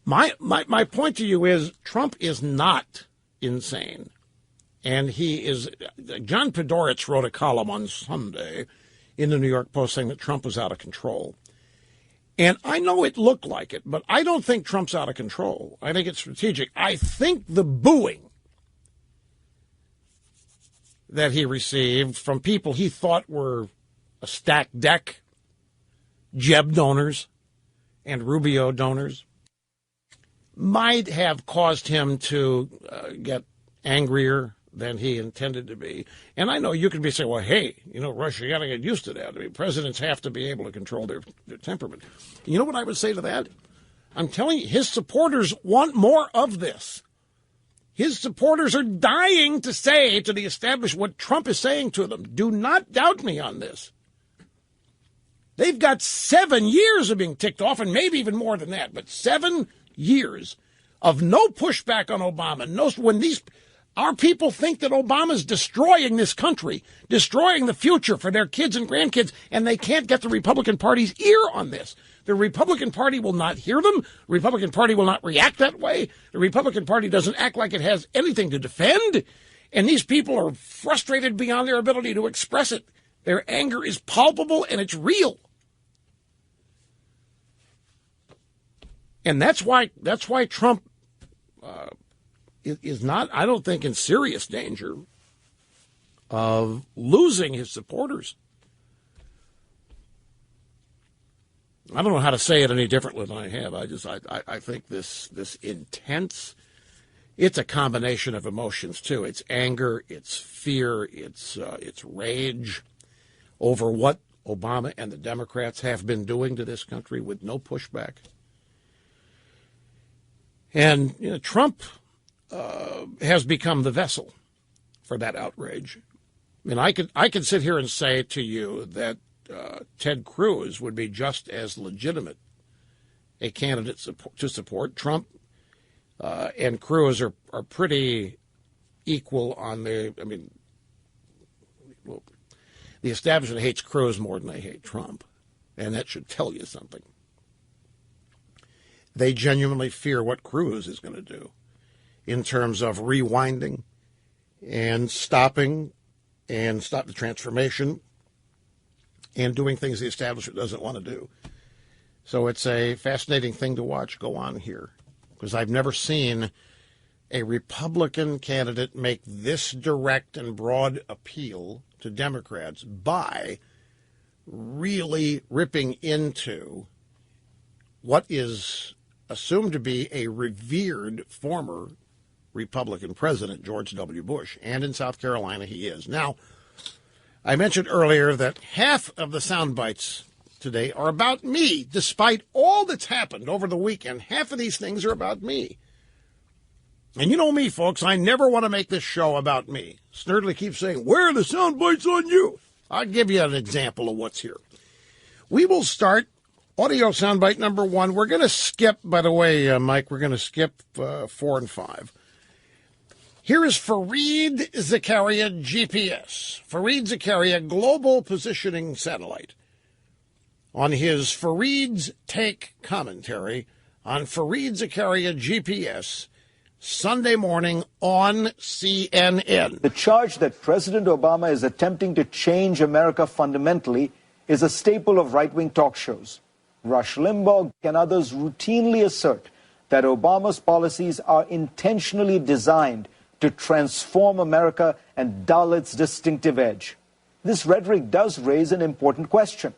My point to you is Trump is not insane. And John Podhoretz wrote a column on Sunday in the New York Post saying that Trump was out of control. And I know it looked like it, but I don't think Trump's out of control. I think it's strategic. I think the booing that he received from people he thought were a stacked deck, Jeb donors and Rubio donors, might have caused him to get angrier than he intended to be. And I know you could be saying, well, hey, Russia, you got to get used to that. I mean, presidents have to be able to control their temperament. You know what I would say to that? I'm telling you, his supporters want more of this. His supporters are dying to say to the establishment what Trump is saying to them. Do not doubt me on this. They've got 7 years of being ticked off, and maybe even more than that, but 7 years of no pushback on Obama. When our people think that Obama's destroying this country, destroying the future for their kids and grandkids, and they can't get the Republican Party's ear on this. The Republican Party will not hear them. The Republican Party will not react that way. The Republican Party doesn't act like it has anything to defend. And these people are frustrated beyond their ability to express it. Their anger is palpable and it's real. And that's why Trump is not, I don't think, in serious danger of losing his supporters. I don't know how to say it any differently than I have. I think this intense, it's a combination of emotions too. It's anger, it's fear, it's rage over what Obama and the Democrats have been doing to this country with no pushback. And Trump has become the vessel for that outrage. I mean, I could sit here and say to you that Ted Cruz would be just as legitimate a candidate to support. Trump and Cruz are pretty equal on the establishment hates Cruz more than they hate Trump, and that should tell you something. They genuinely fear what Cruz is going to do in terms of rewinding and stop the transformation and doing things the establishment doesn't want to do. So it's a fascinating thing to watch go on here, because I've never seen a Republican candidate make this direct and broad appeal to Democrats by really ripping into what is assumed to be a revered former Republican president, George W. Bush. And in South Carolina, he is. Now, I mentioned earlier that half of the sound bites today are about me. Despite all that's happened over the weekend, half of these things are about me. And you know me, folks, I never want to make this show about me. Snerdley keeps saying, where are the sound bites on you? I'll give you an example of what's here. We will start audio soundbite number 1. We're going to skip, by the way, Mike, we're going to skip 4 and 5. Here is Fareed Zakaria GPS. Fareed Zakaria Global Positioning Satellite. On his Fareed's Take commentary on Fareed Zakaria GPS, Sunday morning on CNN. The charge that President Obama is attempting to change America fundamentally is a staple of right-wing talk shows. Rush Limbaugh and others routinely assert that Obama's policies are intentionally designed to transform America and dull its distinctive edge. This rhetoric does raise an important question.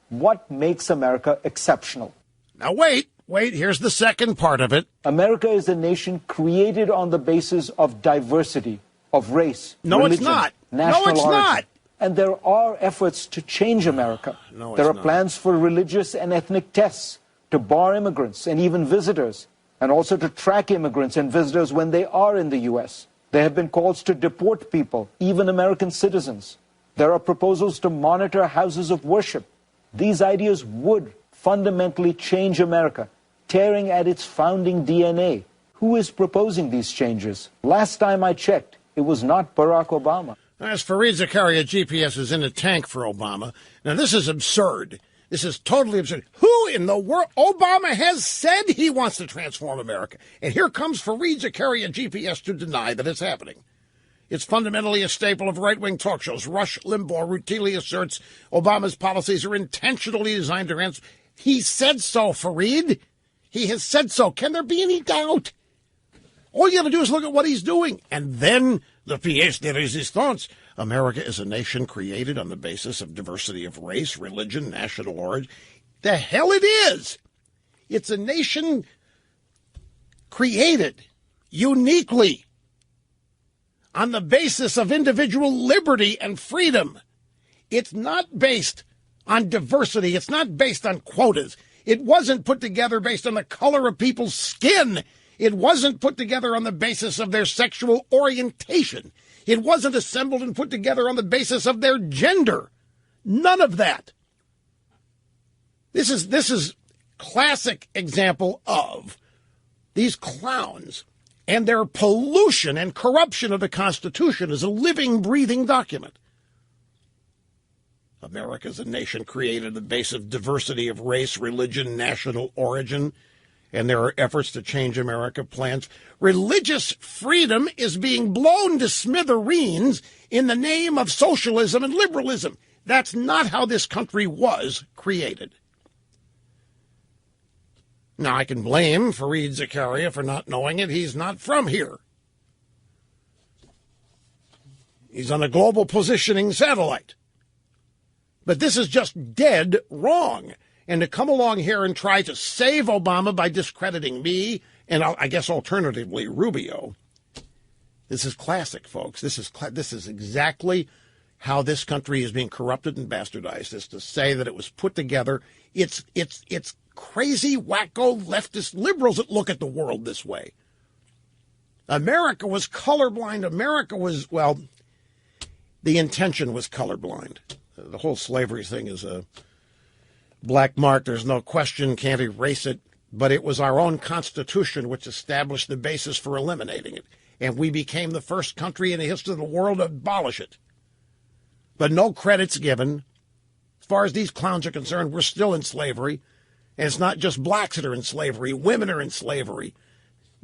What makes America exceptional? Now wait, here's the second part of it. America is a nation created on the basis of diversity, of race, religion, it's not. national No, it's origin. not. And there are efforts to change America. No, there are not. plans for religious and ethnic tests, to bar immigrants and even visitors, and also to track immigrants and visitors when they are in the U.S. There have been calls to deport people, even American citizens. There are proposals to monitor houses of worship. These ideas would fundamentally change America, tearing at its founding DNA. Who is proposing these changes? Last time I checked, it was not Barack Obama. As Fareed Zakaria GPS is in a tank for Obama. Now, this is absurd. This is totally absurd. Who in the world? Obama has said he wants to transform America. And here comes Fareed Zakaria GPS to deny that it's happening. It's fundamentally a staple of right-wing talk shows. Rush Limbaugh routinely asserts Obama's policies are intentionally designed to transform. He said so, Fareed. He has said so. Can there be any doubt? All you got to do is look at what he's doing. And then the pièce de résistance. America is a nation created on the basis of diversity of race, religion, national origin. The hell it is. It's a nation created uniquely on the basis of individual liberty and freedom. It's not based on diversity. It's not based on quotas. It wasn't put together based on the color of people's skin. It wasn't put together on the basis of their sexual orientation. It wasn't assembled and put together on the basis of their gender. None of that. This is classic example of these clowns and their pollution and corruption of the Constitution as a living, breathing document. America is a nation created on the basis of diversity of race, religion, national origin, and there are efforts to change America plans. Religious freedom is being blown to smithereens in the name of socialism and liberalism. That's not how this country was created. Now, I can blame Fareed Zakaria for not knowing it. He's not from here. He's on a global positioning satellite. But this is just dead wrong. And to come along here and try to save Obama by discrediting me and I guess alternatively Rubio, this is classic, folks. This is exactly how this country is being corrupted and bastardized, is to say that it was put together. It's crazy, wacko, leftist liberals that look at the world this way. America was colorblind. America was, well, the intention was colorblind. The whole slavery thing is a black mark. There's no question, can't erase it. But it was our own Constitution which established the basis for eliminating it. And we became the first country in the history of the world to abolish it. But no credit's given. As far as these clowns are concerned, we're still in slavery. And it's not just blacks that are in slavery. Women are in slavery.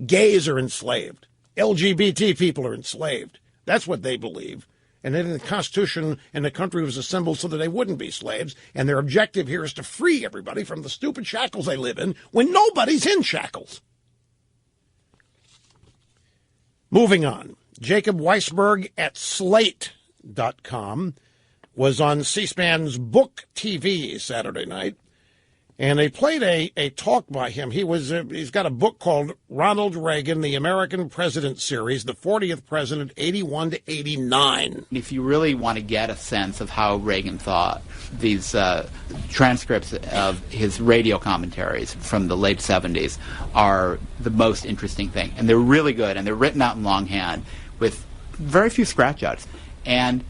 Gays are enslaved. LGBT people are enslaved. That's what they believe. And then the Constitution and the country was assembled so that they wouldn't be slaves. And their objective here is to free everybody from the stupid shackles they live in when nobody's in shackles. Moving on. Jacob Weisberg at Slate.com was on C-SPAN's Book TV Saturday night. And they played a talk by him. He's got a book called Ronald Reagan, the American President Series, the 40th President, 81 to 89. If you really want to get a sense of how Reagan thought, these transcripts of his radio commentaries from the late 70s are the most interesting thing. And they're really good, and they're written out in longhand with very few scratch-outs. And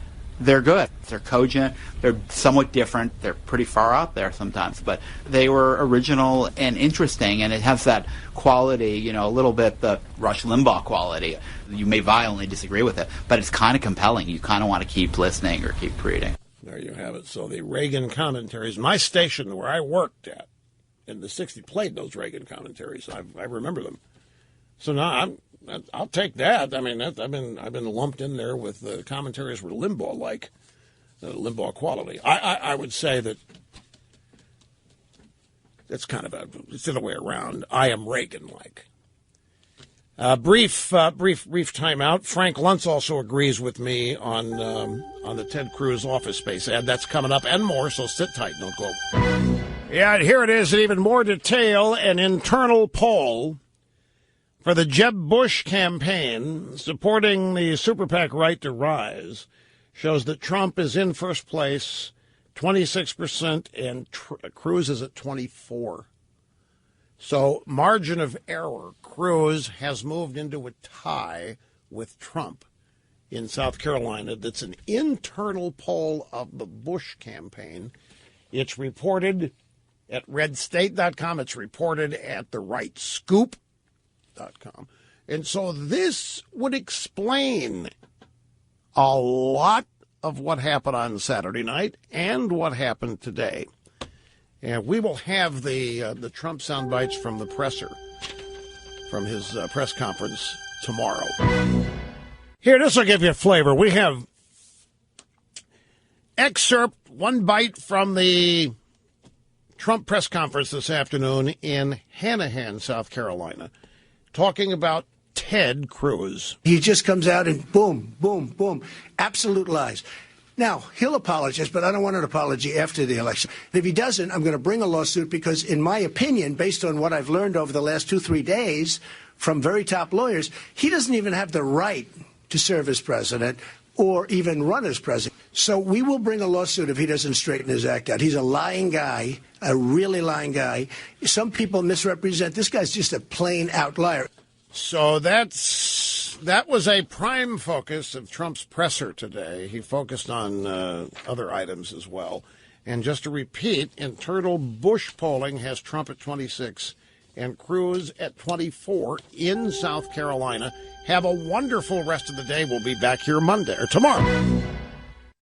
they're good. They're cogent. They're somewhat different. They're pretty far out there sometimes, but they were original and interesting, and it has that quality, a little bit the Rush Limbaugh quality. You may violently disagree with it, but it's kind of compelling. You kind of want to keep listening or keep reading. There you have it. So the Reagan commentaries, my station where I worked at in the 60s played those Reagan commentaries. I remember them. So now I'll take that. I mean, I've been lumped in there with the commentaries were Limbaugh-like, Limbaugh quality. I would say that it's kind of it's the other way around. I am Reagan-like. Brief timeout. Frank Luntz also agrees with me on the Ted Cruz Office Space ad. That's coming up and more, so sit tight. Don't go. Yeah, and here it is in even more detail. An internal poll for the Jeb Bush campaign supporting the super PAC Right to Rise shows that Trump is in first place, 26%, and Cruz is at 24%. So margin of error, Cruz has moved into a tie with Trump in South Carolina. That's an internal poll of the Bush campaign. It's reported at redstate.com. It's reported at therightscoop.com. And so this would explain a lot of what happened on Saturday night and what happened today. And we will have the Trump sound bites from the presser, from his press conference tomorrow. Here, this will give you a flavor. We have one bite from the Trump press conference this afternoon in Hanahan, South Carolina, talking about Ted Cruz. He just comes out and boom, boom, boom, absolute lies. Now, he'll apologize, but I don't want an apology after the election. If he doesn't, I'm going to bring a lawsuit because, in my opinion, based on what I've learned over the last 2-3 days from very top lawyers, he doesn't even have the right to serve as president or even run as president. So we will bring a lawsuit if he doesn't straighten his act out. He's a lying guy, a really lying guy. Some people misrepresent. This guy's just a plain out liar. So that was a prime focus of Trump's presser today. He focused on other items as well. And just to repeat, internal Bush polling has Trump at 26 and Cruz at 24 in South Carolina. Have a wonderful rest of the day. We'll be back here tomorrow.